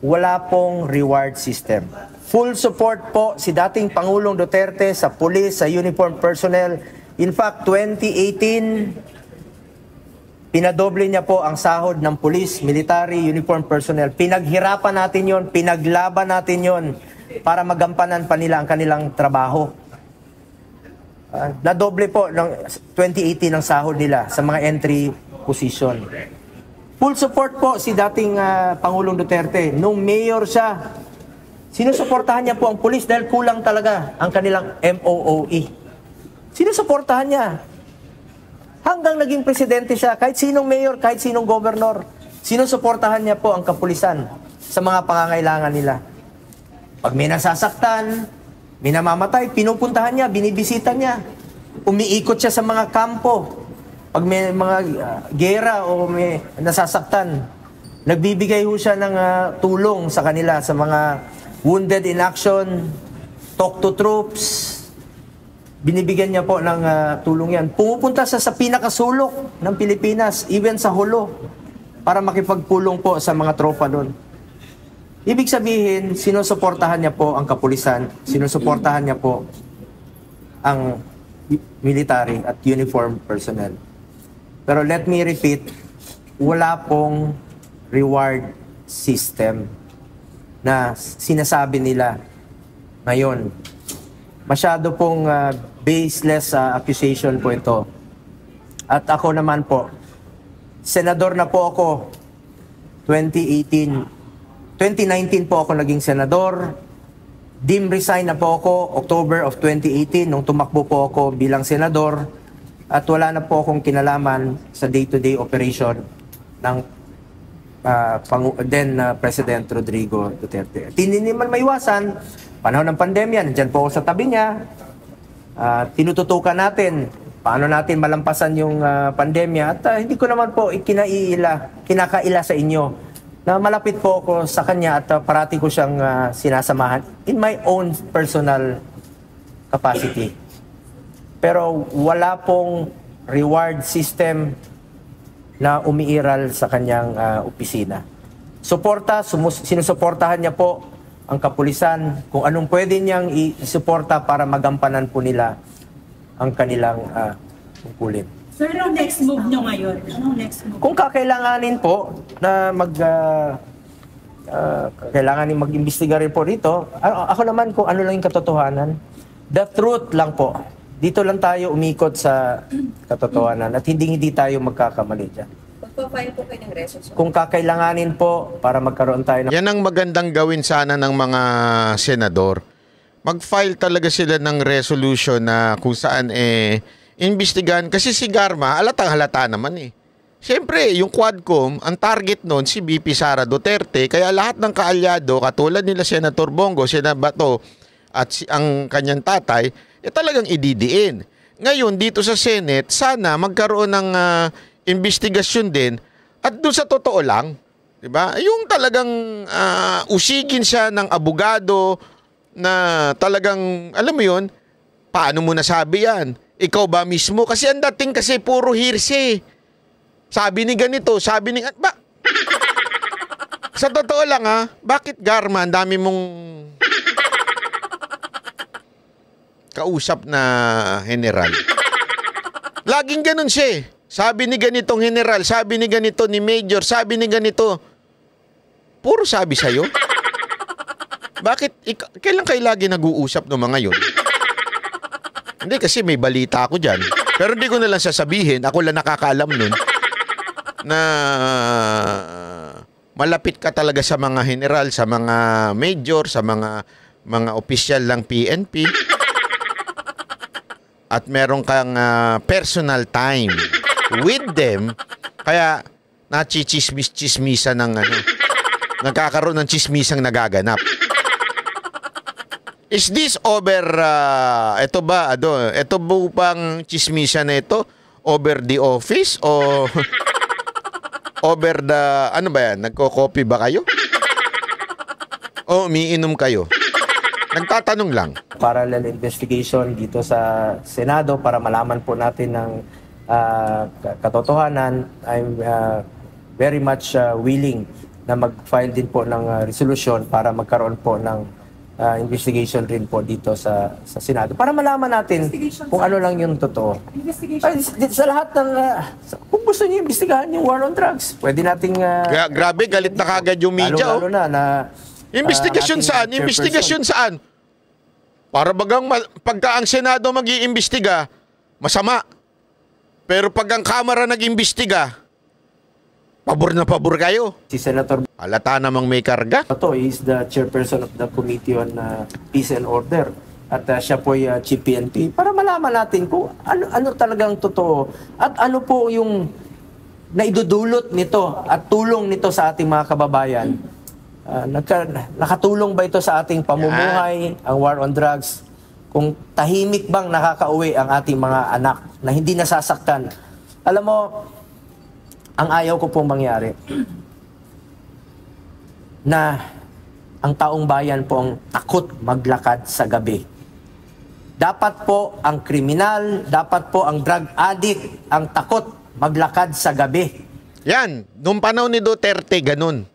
wala pong reward system. Full support po si dating Pangulong Duterte sa police, sa uniform personnel. In fact, 2018, pinadoble niya po ang sahod ng police, military, uniform personnel. Pinaghirapan natin yon, pinaglaban natin yon para magampanan pa nila ang kanilang trabaho. Nadoble po ng 2018 ang sahod nila sa mga entry position. Full support po si dating Pangulong Duterte. Nung mayor siya, sinusuportahan niya po ang pulis dahil kulang talaga ang kanilang MOOE. Sinusuportahan niya. Hanggang naging presidente siya, kahit sinong mayor, kahit sinong gobernador, sinusuportahan niya po ang kapulisan sa mga pangangailangan nila. Pag may nasasaktan, may namamatay, pinupuntahan niya, binibisita niya. Umiikot siya sa mga kampo. Pag may mga gera o may nasasaktan, nagbibigay ho siya ng tulong sa kanila, sa mga wounded in action, talk to troops. Binibigyan niya po ng tulong yan. Pumupunta siya sa pinakasulok ng Pilipinas, even sa Hulo, para makipagpulong po sa mga tropa doon. Ibig sabihin, sinusuportahan niya po ang kapulisan, sinusuportahan niya po ang military at uniform personnel. Pero let me repeat, wala pong reward system na sinasabi nila ngayon. Masyado pong baseless accusation po ito. At ako naman po, senador na po ako 2019 po ako naging senador. Dim resign na po ako October of 2018 nung tumakbo po ako bilang senador. At wala na po akong kinalaman sa day-to-day operation ng President Rodrigo Duterte. At hindi naman maiwasan, panahon ng pandemya, nandiyan po ako sa tabi niya, tinututukan natin paano natin malampasan yung pandemya at hindi ko naman po kinakaila sa inyo na malapit po ako sa kanya at parati ko siyang sinasamahan in my own personal capacity. Pero wala pong reward system na umiiral sa kanyang opisina. Sinusuportahan niya po ang kapulisan kung anong pwede niyang isuporta para magampanan po nila ang kanilang tungkulin. Sir, anong next move nyo ngayon? Anong next move? Kung kakailanganin po na kailanganin mag-imbestiga rin po dito, ako naman kung ano lang yung katotohanan, the truth lang po. Dito lang tayo umikot sa katotohanan at hindi tayo magkakamali dyan. Magpa-file po kayo ng resolution? Kung kakailanganin po para magkaroon tayo ng... Yan ang magandang gawin sana ng mga senador. Mag-file talaga sila ng resolution na kung saan imbestigahan. Kasi si Garma, halatang-halata naman eh. Siyempre, yung Quadcom, ang target noon si BP Sara Duterte. Kaya lahat ng kaalyado, katulad nila Senator Bongo, Senator Bato, at ang kanyang tatay, talagang ididiin. Ngayon, dito sa Senate, sana magkaroon ng investigasyon din. At doon sa totoo lang, diba? Yung talagang usigin siya ng abogado na talagang, alam mo yun, paano mo nasabi yan? Ikaw ba mismo? Kasi ang dating kasi puro hearsay. Sabi ni ganito, sabi ni... Sa totoo lang bakit Garma, ang dami mong kausap na general? Laging ganun siya. Sabi ni ganitong general, sabi ni ganito ni major, sabi ni ganito. Puro sabi sa'yo. Bakit? Kailan kayo lagi nag-uusap ng mga yun? Hindi, kasi may balita ako dyan. Pero hindi ko na lang sasabihin. Ako lang nakakaalam nun na malapit ka talaga sa mga general, sa mga major, sa mga opisyal ng PNP. At meron kang personal time with them. Kaya nachichismis-chismisa ng nagkakaroon ng chismisang nagaganap. Is this over, ito ba, ito bang chismisa na ito? Over the office o over the, ano ba yan? Nagko-copy ba kayo? O umiinom kayo? Nagtatanong lang. Parallel investigation dito sa Senado para malaman po natin ng katotohanan. I'm very much willing na mag-file din po ng resolution para magkaroon po ng investigation rin po dito sa Senado para malaman natin kung ano lang yung totoo. Ay, sa lahat ng kung gusto niyo imbestigahan yung war on drugs, pwede nating grabe, galit na kagad yung media. lalo na investigasyon saan? Investigasyon saan? Para bagang pagka ang Senado mag-iimbestiga, masama. Pero pag ang Kamara nag-imbestiga, pabor na pabor kayo. Si Senator Halata namang may karga. Bato is the chairperson of the Committee on Peace and Order. At siya po ay Chief PNP para malaman natin kung ano talagang totoo at ano po yung naidudulot nito at tulong nito sa ating mga kababayan. Nakatulong ba ito sa ating pamumuhay, ang war on drugs? Kung tahimik bang nakakauwi ang ating mga anak na hindi nasasaktan? Alam mo, ang ayaw ko pong mangyari na ang taong bayan po ang takot maglakad sa gabi. Dapat po ang kriminal, dapat po ang drug addict ang takot maglakad sa gabi. Yan, nung panahon ni Duterte, ganun.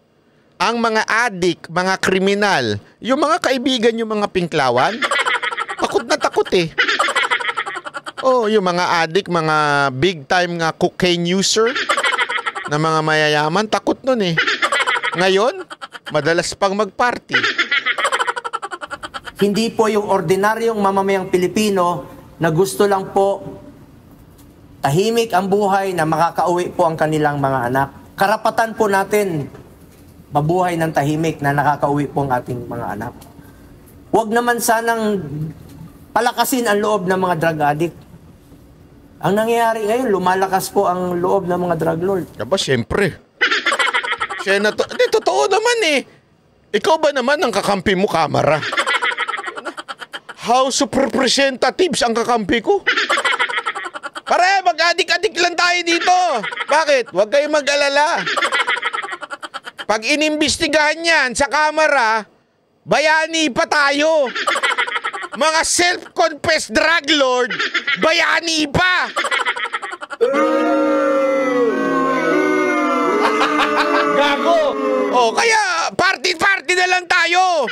Ang mga addict, mga kriminal, yung mga kaibigan, yung mga pinklawan, takot na takot eh. Oh, yung mga addict, mga big time nga cocaine user na mga mayayaman, takot nun eh. Ngayon, madalas pang mag-party. Hindi po yung ordinaryong mamamayang Pilipino na gusto lang po tahimik ang buhay na makakauwi po ang kanilang mga anak. Karapatan po natin mabuhay ng tahimik na nakakauwi po ang ating mga anak. Huwag naman sanang palakasin ang loob ng mga drug addict. Ang nangyayari ngayon, lumalakas po ang loob ng mga drug lord. Diba, siyempre. Senator, hindi, totoo naman eh. Ikaw ba naman ang kakampi mo, Kamara? House of Representatives ang kakampi ko? Pare, mag-adik-adik lang tayo dito. Bakit? Huwag kayong mag-alala. Pag inimbestigahan yan sa Kamara, bayani pa tayo. Mga self-confessed drug lord, bayani pa. Gago! Oh, kaya party-party na lang tayo.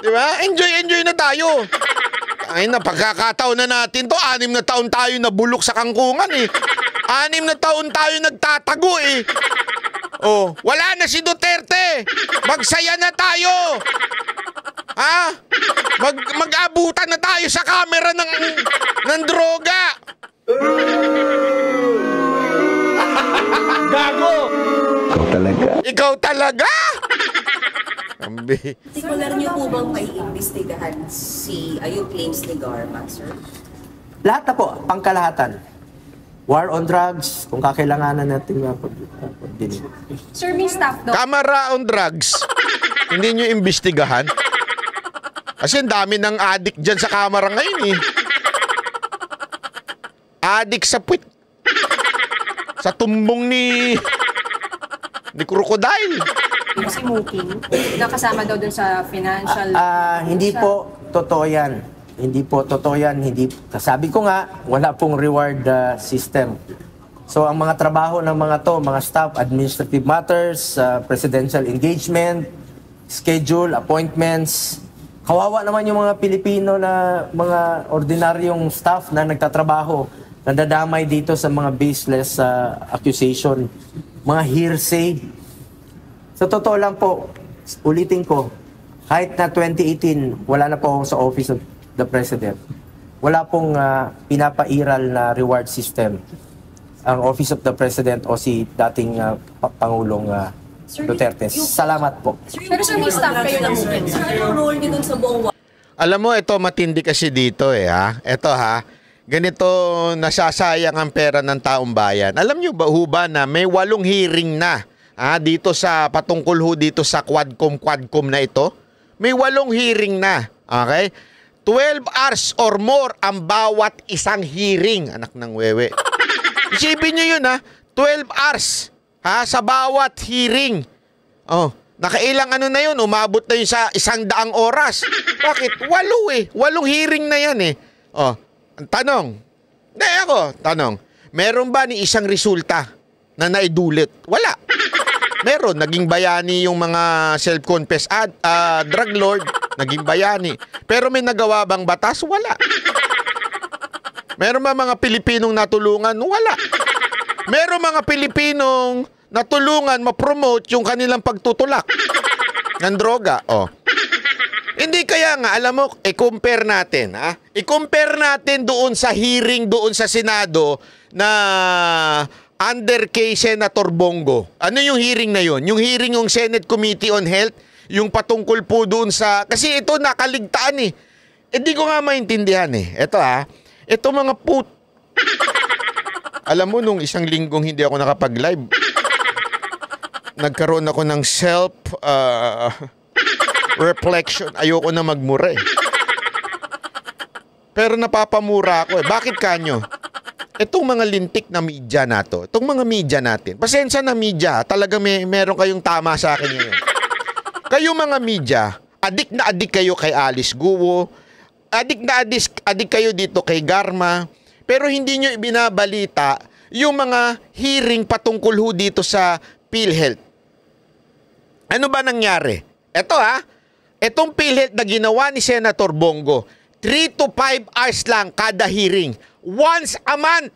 Di ba? Enjoy na tayo. Ay na, pagkakataon na natin to, 6 na taon tayo nabulok sa kangkungan eh. 6 na taon tayo nagtatago eh. Oh, wala na si Duterte. Magsaya na tayo. Ha? Mag-abutan na tayo sa camera ng droga. Gago! Ikaw talaga? Ambi. Partikular niyo po bang maiimbestigahan si yung claims ni Garma, sir? Lahat na po, pangkalahatan. War on drugs, kung kakailanganan natin pagdinig. Sir, may staff daw. Kamara on drugs. Hindi nyo imbestigahan? Kasi ang dami ng addict dyan sa Kamara ngayon eh. Addict sa puwit. Sa tumbong ni Crocodile. Si Mookie, nakasama daw dun sa financial... Hindi po totoo yan. Hindi po totoo yan. Sabi ko nga, wala pong reward system. So ang mga trabaho ng mga to, mga staff, administrative matters, presidential engagement, schedule, appointments. Kawawa naman yung mga Pilipino na mga ordinaryong staff na nagtatrabaho, nadadamay dito sa mga baseless accusation, mga hearsay. Sa totoo lang po, ulitin ko, kahit na 2018, wala na po ako sa Office of the President. Wala pong pinapairal na reward system ang Office of the President o si dating Pangulong Duterte. Salamat po. Pero sir, may staff kayo ng Mookie. Sir, anong role niyo dun sa buong... Alam mo, ito matindi kasi dito eh ha. Ito ha. Ganito nasasayang ang pera ng taong bayan. Alam nyo ba na may 8 hearing na dito sa patungkol dito sa Quadcom na ito? May 8 hearing na. Okay? 12 hours or more ang bawat isang hearing. Anak ng wewe. Isipin nyo yun 12 hours sa bawat hearing. Oh, nakailang na yun? Umabot na yun sa 100 oras. Bakit? 8 hearing na yan eh. Oh, ang tanong. Tanong. Meron ba ni isang resulta na naidulit? Wala. Meron. Naging bayani yung mga self-confessed drug lord. Naging bayani. Pero may nagawa bang batas? Wala. Meron ba mga Pilipinong natulungan? Wala. Meron mga Pilipinong natulungan ma-promote yung kanilang pagtutulak ng droga. Oh. Hindi kaya nga, alam mo, i-compare natin. I-compare natin doon sa hearing doon sa Senado na under kay Senator Bongo. Ano yung hearing na yun? Yung hearing ng Senate Committee on Health, yung patungkol po doon sa... Kasi ito nakaligtaan eh. Hindi ko nga maintindihan eh. Ito ito mga Alam mo, nung isang linggong hindi ako nakapag-live, nagkaroon ako ng reflection. Ayoko na magmura eh. Pero napapamura ako eh. Bakit kanyo? Itong mga lintik na media nato, itong mga media natin, pasensya na media, talaga meron kayong tama sa akin ngayon. Kayo mga media, adik na adik kayo kay Alice Guo, adik na adik kayo dito kay Garma, pero hindi nyo ibinabalita yung mga hearing patungkol dito sa PhilHealth. Ano ba nangyari? Ito itong PhilHealth na ginawa ni Senator Bongo, 3 to 5 hours lang kada hearing. Once a month.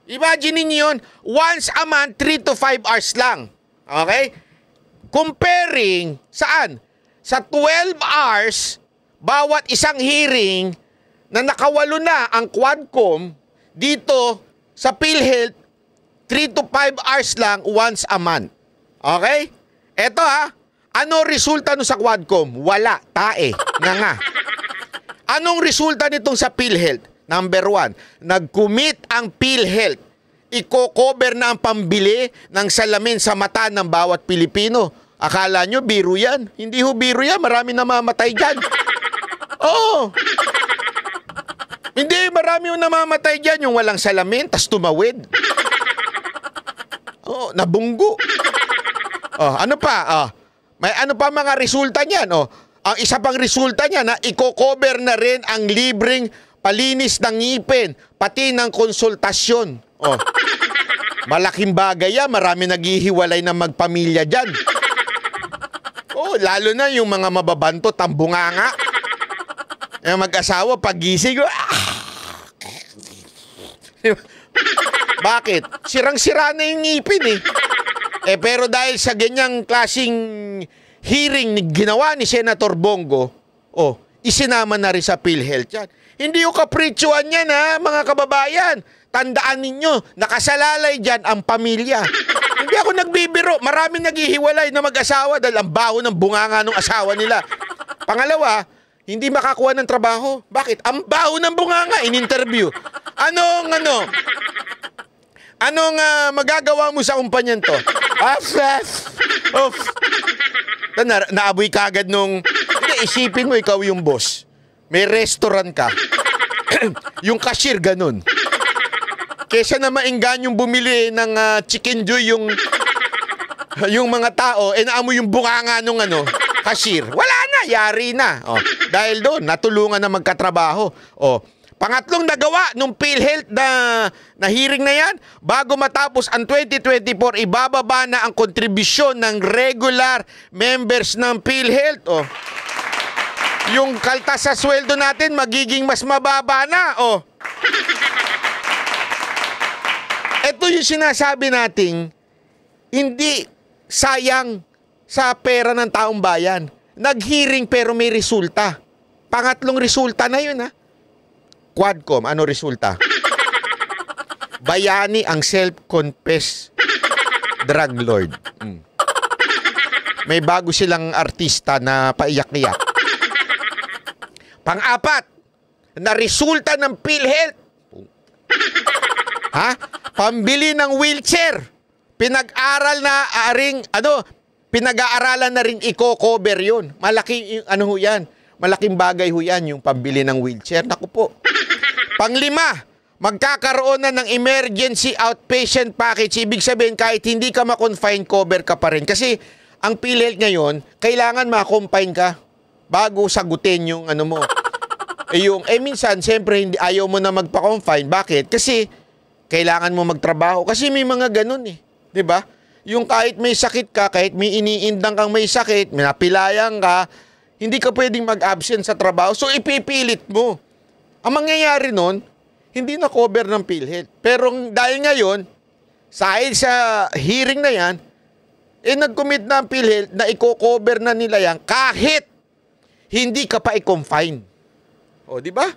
Imagine niyo yun. Once a month, 3 to 5 hours lang. Okay? Comparing, saan? Sa 12 hours, bawat isang hearing na nakawalo na ang Quadcom dito sa PhilHealth, 3 to 5 hours lang once a month. Okay? Eto ano resulta no sa Quadcom? Wala. Tae. Nga. Anong resulta nitong sa PhilHealth? Number 1, nag-commit ang PhilHealth iko-cover na ang pambili ng salamin sa mata ng bawat Pilipino. Akala nyo, biro yan. Hindi ho biro yan. Marami namamatay dyan. Oo. Hindi, marami yung namamatay dyan. Yung walang salamin, tas tumawid. Oo, nabunggo. Oh, ano pa? May ano pa mga resulta niyan? Ang isa pang resulta niya na iko-cover na rin ang libreng palinis ng ngipin, pati ng konsultasyon. Malaking bagay yan. Marami naghihiwalay na magpamilya dyan. Lalo na yung mga mababanto, tambunganga. Yung mag-asawa, pag-gising, bakit? Sirang-sira na yung ngipin pero dahil sa ganyang klaseng hearing ginawa ni Senator Bongo, isinama na rin sa PhilHealth yan. Hindi yung kapritsyohan yan mga kababayan. Tandaan ninyo, nakasalalay dyan ang pamilya. Hindi ako nagbibiro. Maraming naghihiwalay na mag-asawa dahil ang baho ng bunganga ng asawa nila. Pangalawa, hindi makakuha ng trabaho. Bakit? Ang baho ng bunganga in-interview. Anong magagawa mo sa kumpanyan to? Naaboy kagad nung... Hindi, isipin mo ikaw yung boss. May restaurant ka. Yung cashier ganun. Kesa na mainggan yung bumili ng chicken joy yung mga tao, naamoy yung bunganga nung cashier. Wala na, yari na. Dahil doon, natulungan na magkatrabaho. Pangatlong nagawa nung PhilHealth na hearing na yan, bago matapos ang 2024, ibababa na ang kontribusyon ng regular members ng PhilHealth. Yung kaltas sa sweldo natin, magiging mas mababa na. Ito yung sinasabi nating hindi sayang sa pera ng taong bayan. Nag-hearing pero may resulta. Pangatlong resulta na yun Quadcom, ano resulta? Bayani ang self-confessed drug lord. May bago silang artista na paiyak-iyak. Pang-apat, na resulta ng PhilHealth. Pambili ng wheelchair. Pinag-aaralan na rin i-cover yun. Malaking yan. Malaking bagay ho yan, yung pambili ng wheelchair. Naku po. Panglima, magkakaroon na ng emergency outpatient package. Ibig sabihin, kahit hindi ka ma-confine, cover ka pa rin. Kasi ang PhilHealth ngayon, kailangan ma-confine ka bago sagutin yung mo. Minsan, siyempre, ayaw mo na magpa-confine. Bakit? Kasi kailangan mo magtrabaho. Kasi may mga ganun Diba? Yung kahit may sakit ka, kahit may iniindang kang may sakit, may napilayang ka, hindi ka pwedeng mag-absent sa trabaho. So, ipipilit mo. Ang mangyayari nun, hindi na cover ng PhilHealth. Pero dahil ngayon, dahil sa hearing na yan, nag-commit na ang PhilHealth na i-cover na nila yan kahit hindi ka pa i-confine. Di ba?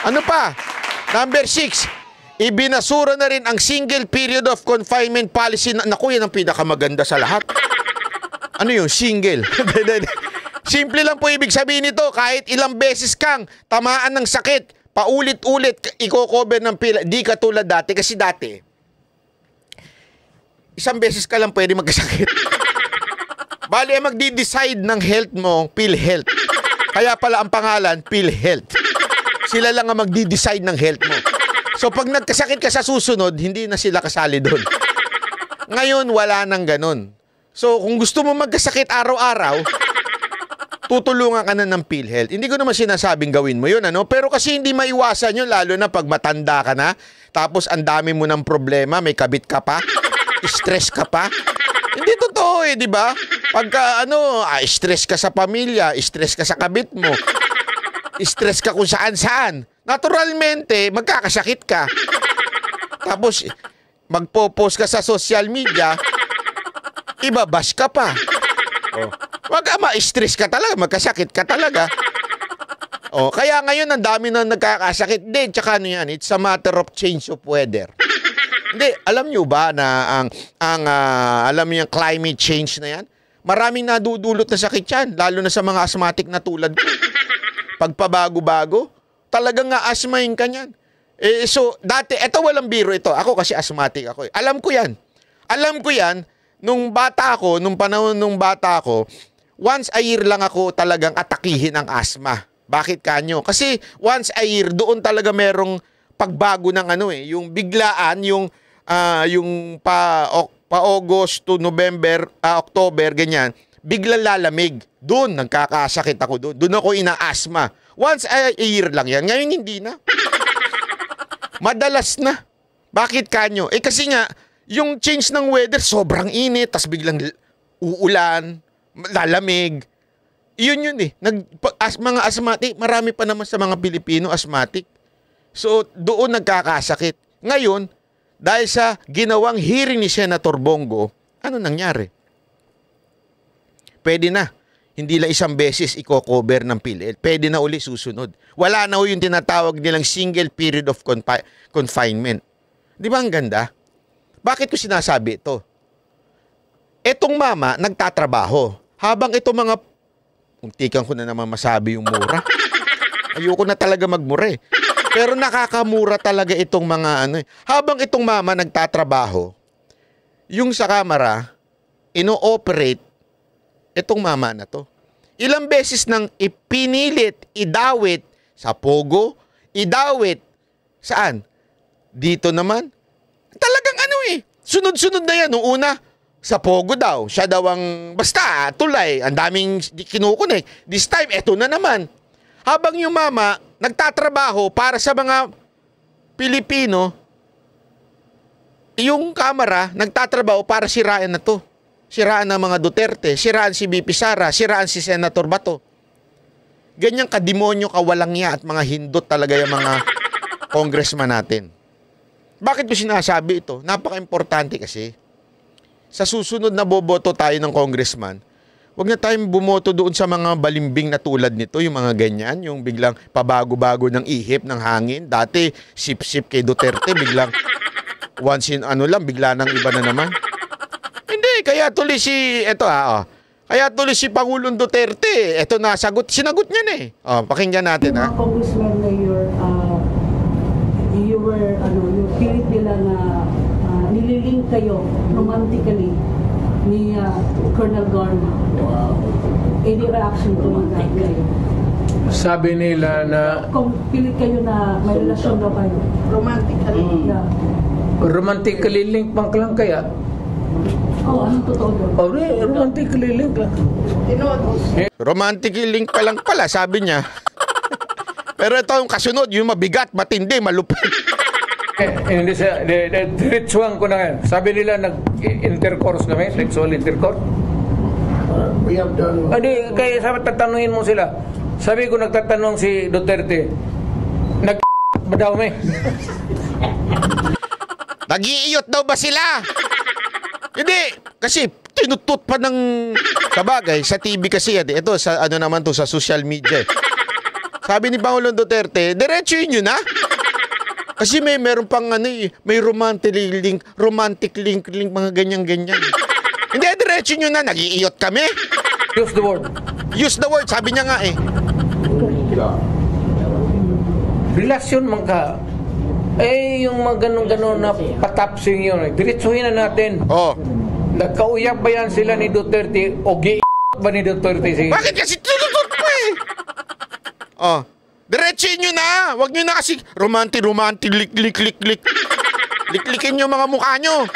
Ano pa? Number 6, ibinasura na rin ang single period of confinement policy. Naku, yan ang pinakamaganda sa lahat. Ano yung single? Simple lang po ibig sabihin nito. Kahit ilang beses kang tamaan ng sakit, paulit-ulit i-cover ng PhilHealth. Di ka tulad dati. Kasi dati, isang beses ka lang pwede magkasakit. Bali, magdi-decide ng health mo, PhilHealth. Kaya pala ang pangalan, PhilHealth. Sila lang ang magdi-decide ng health mo. So pag nagkasakit ka sa susunod, hindi na sila kasali doon. Ngayon, wala nang ganun. So kung gusto mo magkasakit araw-araw, tutulungan ka na ng PhilHealth. Hindi ko naman sinasabing gawin mo yun, pero kasi hindi maiwasan yun, lalo na pag matanda ka na, tapos ang dami mo ng problema, may kabit ka pa, stress ka pa. Hindi totoo di ba? Pagka stress ka sa pamilya, stress ka sa kabit mo, stress ka kung saan-saan, naturalmente, magkakasakit ka. Tapos, magpo-post ka sa social media, ibabash ka pa. Wag ma-stress ka talaga, magkasakit ka talaga. Kaya ngayon ang dami na nagkakasakit. Hindi, tsaka yan, it's a matter of change of weather. Hindi, alam nyo ba na alam niyo yung climate change na yan? Maraming nadudulot na sakit yan, lalo na sa mga asthmatic na tulad ko. Pagpabago-bago, talagang asthmahin ka niyan. So, dati, eto walang biro ito. Ako kasi asthmatic ako. Alam ko yan. Alam ko yan, nung panahon nung bata ako, once a year lang ako talagang atakihin ang asthma. Bakit kanyo? Kasi once a year, doon talaga merong pagbago ng yung biglaan, yung pa August to November, October, ganyan, biglang lalamig. Doon, nagkakasakit ako doon. Doon ako ina-asthma. Once a year lang yan. Ngayon, hindi na. Madalas na. Bakit kanyo? Kasi nga, yung change ng weather, sobrang init, tas biglang uulan, lalamig. Yun mga asthmatic, marami pa naman sa mga Pilipino asthmatic. So, doon nagkakasakit. Ngayon, dahil sa ginawang hearing ni Senator Bongo, ano nangyari? Pwede na. Hindi lang isang beses i-cover ng PhilHealth. Pwede na uli susunod. Wala na yung tinatawag nilang single period of confinement. Di ba ang ganda? Bakit ko sinasabi ito? Etong mama, nagtatrabaho. Habang itong mga, untikan ko na naman masabi yung mura. Ayoko na talaga magmura eh. Pero nakakamura talaga itong mga Habang itong mama nagtatrabaho, yung sa kamera, ino-operate itong mama na to. Ilang beses nang ipinilit, idawit sa Pogo, idawit saan? Dito naman. Talagang sunod-sunod na yan. Noong una, sa Pogo daw. Siya daw ang, basta, tulay. Ang daming kinukunik. This time, eto na naman. Habang yung mama, nagtatrabaho para sa mga Pilipino, yung kamera, nagtatrabaho para sirain na to. Siraan ng mga Duterte, siraan si BP Sara, siraan si Senator Bato. Ganyang kademonyo, kawalangya at mga hindot talaga yung mga congressman natin. Bakit ko sinasabi ito? Napaka-importante kasi. Sa susunod na boboto tayo ng congressman, huwag na tayong bumoto doon sa mga balimbing na tulad nito, yung mga ganyan, yung biglang pabago-bago ng ihip, ng hangin. Dati, sip-sip kay Duterte, biglang once in bigla nang iba na naman. Hindi, kaya tuloy kaya tuloy si Pangulong Duterte. Ito na, sinagot niya na eh. Pakinggan natin ha. Congressman Mayor, yung pilit nila na nililing kayo romantically ni Colonel Garma. Any reaction to that kayo? Sabi nila na kung pilit kayo na may relasyon daw kayo. Romantically? Yeah. Romantically link bang lang kaya? Anong totoo doon? Romantically link lang. Romantically link pa lang pala, sabi niya. Pero ito yung kasunod, yung mabigat, matindi, malupit. Hindi siya, diretsuhan ko na yan. Sabi nila nag-intercourse kami, sexual intercourse. We have done... Kaya sabi, tatanungin mo sila. Sabi ko, nagtatanong si Duterte, ba daw may? Nag-iiyot daw ba sila? Hindi, kasi tinutut pa ng kabagay sa TV kasi yan. Ito, sa naman to sa social media. Sabi ni Pangulong Duterte, diretso yun na. Kasi meron pang may romantic link, mga ganyan-ganyan. Hindi, diretso nyo na, nag-iiyot kami. Use the word. Use the word, sabi niya nga eh. Relasyon man ka. Yung mga ganon-ganon na patapsing yun. Diretsuhin na natin. Nagkauyak ba yan sila ni Duterte o ba ni Duterte? Bakit kasi tinutut pa eh? Diretsuhin nyo na. Huwag nyo na kasi romantic, lik. Liklikin nyo mga mukha nyo.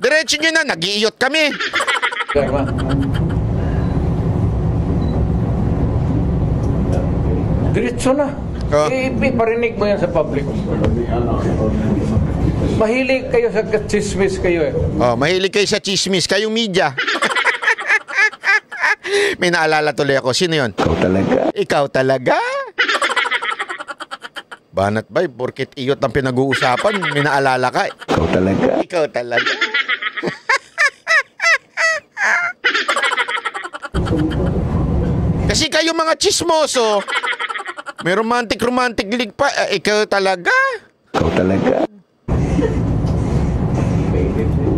Diretso nyo na, nag-iiyot kami. Diretso na. Iparinig mo yan sa public. Mahilig kayo sa chismis kayo eh. Mahilig kayo sa chismis. Kayong media. May naalala tuloy ako. Sino yun? Ikaw talaga. Ikaw talaga? Banat bay, porket iyot ang pinag-uusapan, may naalala ka. Ikaw talaga. Ikaw talaga. Kasi kayo mga chismoso, may romantic league pa. Ikaw talaga. Ikaw talaga.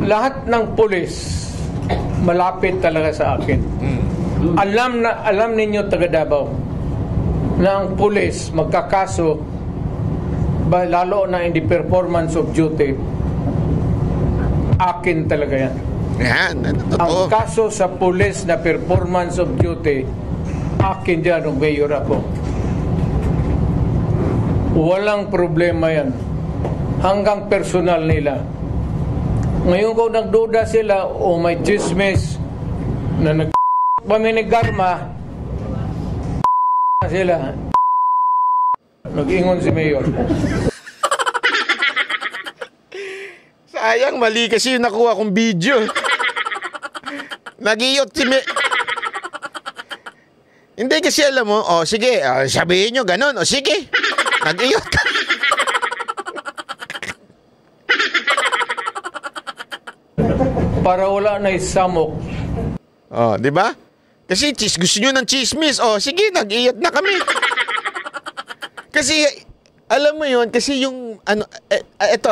Lahat ng pulis malapit talaga sa akin. Alam ninyo taga Davao na ang pulis magkakaso lalo na in the performance of duty, akin talaga yan. Yan, Ang kaso sa pulis na performance of duty, akin dyan nung mayor ako. Walang problema yan. Hanggang personal nila. Ngayon kung nagduda sila o may chismis na kami ni Garma, sila. Nag-ingon si mayor. Sayang, mali kasi yung nakuha kong video. Nag-iyot si Hindi kasi alam mo, sige, sabihin nyo ganun, sige, nag-iyot ka. Para wala na isamok. Di ba? Kasi gusto nyo ng chismis, sige, nag-iyot na kami. Kasi, alam mo yun, kasi yung, ito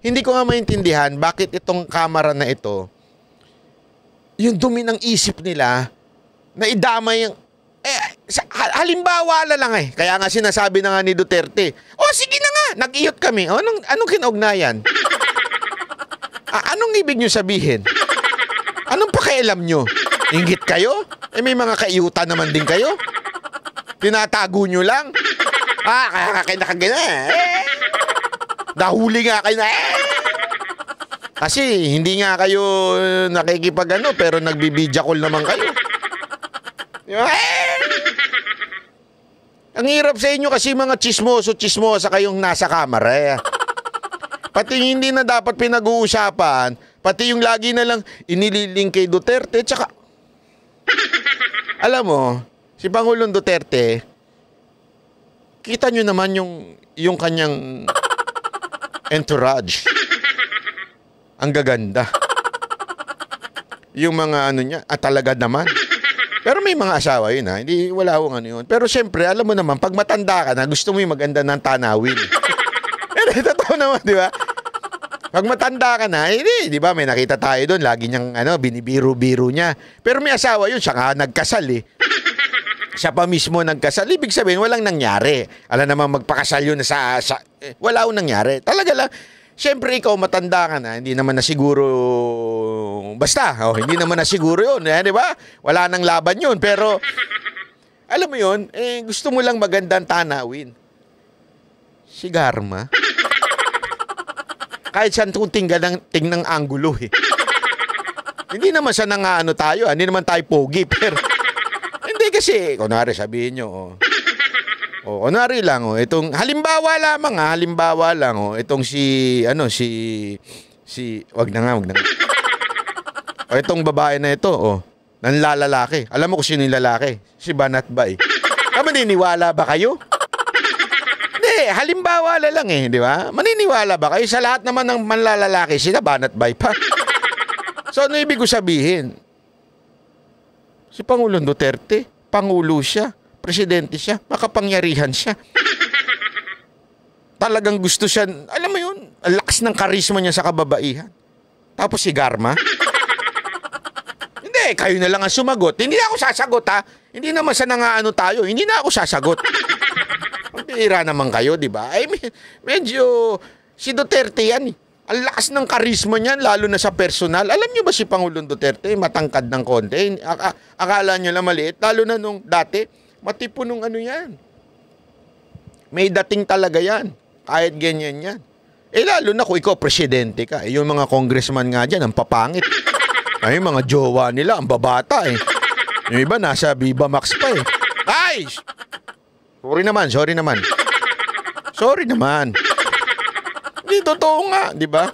hindi ko nga maintindihan bakit itong kamera na ito, yung dumi ng isip nila, na idamay yung, halimbawa na lang Kaya nga sinasabi na nga ni Duterte, sige na nga, nag-iyot kami. Anong kinugnayan? Anong ibig nyo sabihin? Anong pakialam nyo? Inggit kayo? May mga kaiyutan naman din kayo? Tinatago nyo lang? Kaya kayo nakagana Nahuli nga kayo na Kasi hindi nga kayo nakikipag pero nagbibidya call naman kayo. Ang hirap sa inyo kasi mga chismosa kayong nasa kamera Pati hindi na dapat pinag-uusapan, pati yung lagi na lang inililing kay Duterte, tsaka alam mo, si Pangulong Duterte, kita nyo naman yung kanyang entourage. Ang gaganda. Yung mga niya, talaga naman. Pero may mga asawa yun hindi wala akong yun. Pero syempre, alam mo naman, pag matanda ka na, gusto mo yung maganda ng tanawin. Totoo naman, di ba? Pag matanda ka na, di ba, may nakita tayo doon, lagi niyang, binibiro-biro niya. Pero may asawa yun, siya nga nagkasal Siya pa mismo nagkasal. Ibig sabihin, walang nangyari. Alam naman, magpakasal yun wala akong nangyari. Talaga lang, syempre ikaw matanda ka na, hindi naman na siguro, basta, hindi naman na siguro yun, di ba? Wala nang laban yun. Pero, alam mo yun, gusto mo lang magandang tanawin. Si Garma. Kahit saan kung tingnang anggulo Hindi naman siya tayo, hindi naman tayo pogi, pero hindi kasi, kunwari sabihin nyo, kunwari lang, itong, halimbawa lang, itong wag na nga. Itong babae na ito, nanlalalaki. Alam mo kung sino yung lalaki? Si Banat Bay. Maniniwala ba kayo? Halimbawa lang di ba? Maniniwala ba kayo? Sa lahat naman ng manlalalaki, sila Banat Bay pa. So, ano ibig ko sabihin? Si Pangulong Duterte, Pangulo siya, Presidente siya, makapangyarihan siya. Talagang gusto siya, alam mo yun, ang lakas ng karisma niya sa kababaihan. Tapos si Garma, hindi, kayo na lang ang sumagot. Hindi na ako sasagot Hindi naman sa tayo, hindi na ako sasagot. Pira naman kayo, di ba? Medyo si Duterte yan Ang lakas ng karisma niyan, lalo na sa personal. Alam niyo ba si Pangulong Duterte, matangkad ng konti? Akala niyo lang maliit, lalo na nung dati, matipon nung yan. May dating talaga yan. Kahit ganyan yan. Lalo na kung ikaw presidente ka. Yung mga congressman nga dyan, ang papangit. Yung mga jowa nila, ang babata Yung iba, nasa Viva Max pa Ay! Sorry naman. Hindi, totoo nga, di ba?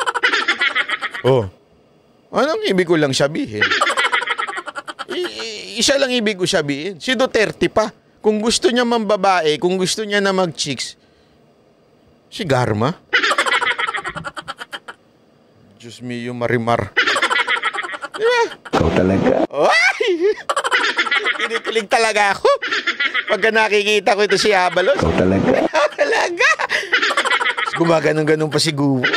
Anong ibig ko lang sabihin? Isa lang ibig ko sabihin. Si Duterte pa. Kung gusto niya mambabae, kung gusto niya na mag-chicks, si Garma. Diyos mio, Marimar. Di ba? Ikaw talaga. Ay! Kinikilig talaga ako. Pagka nakikita ko ito si Abalos. Ikaw talaga. Talaga. Gumaganong-ganong pa siguro.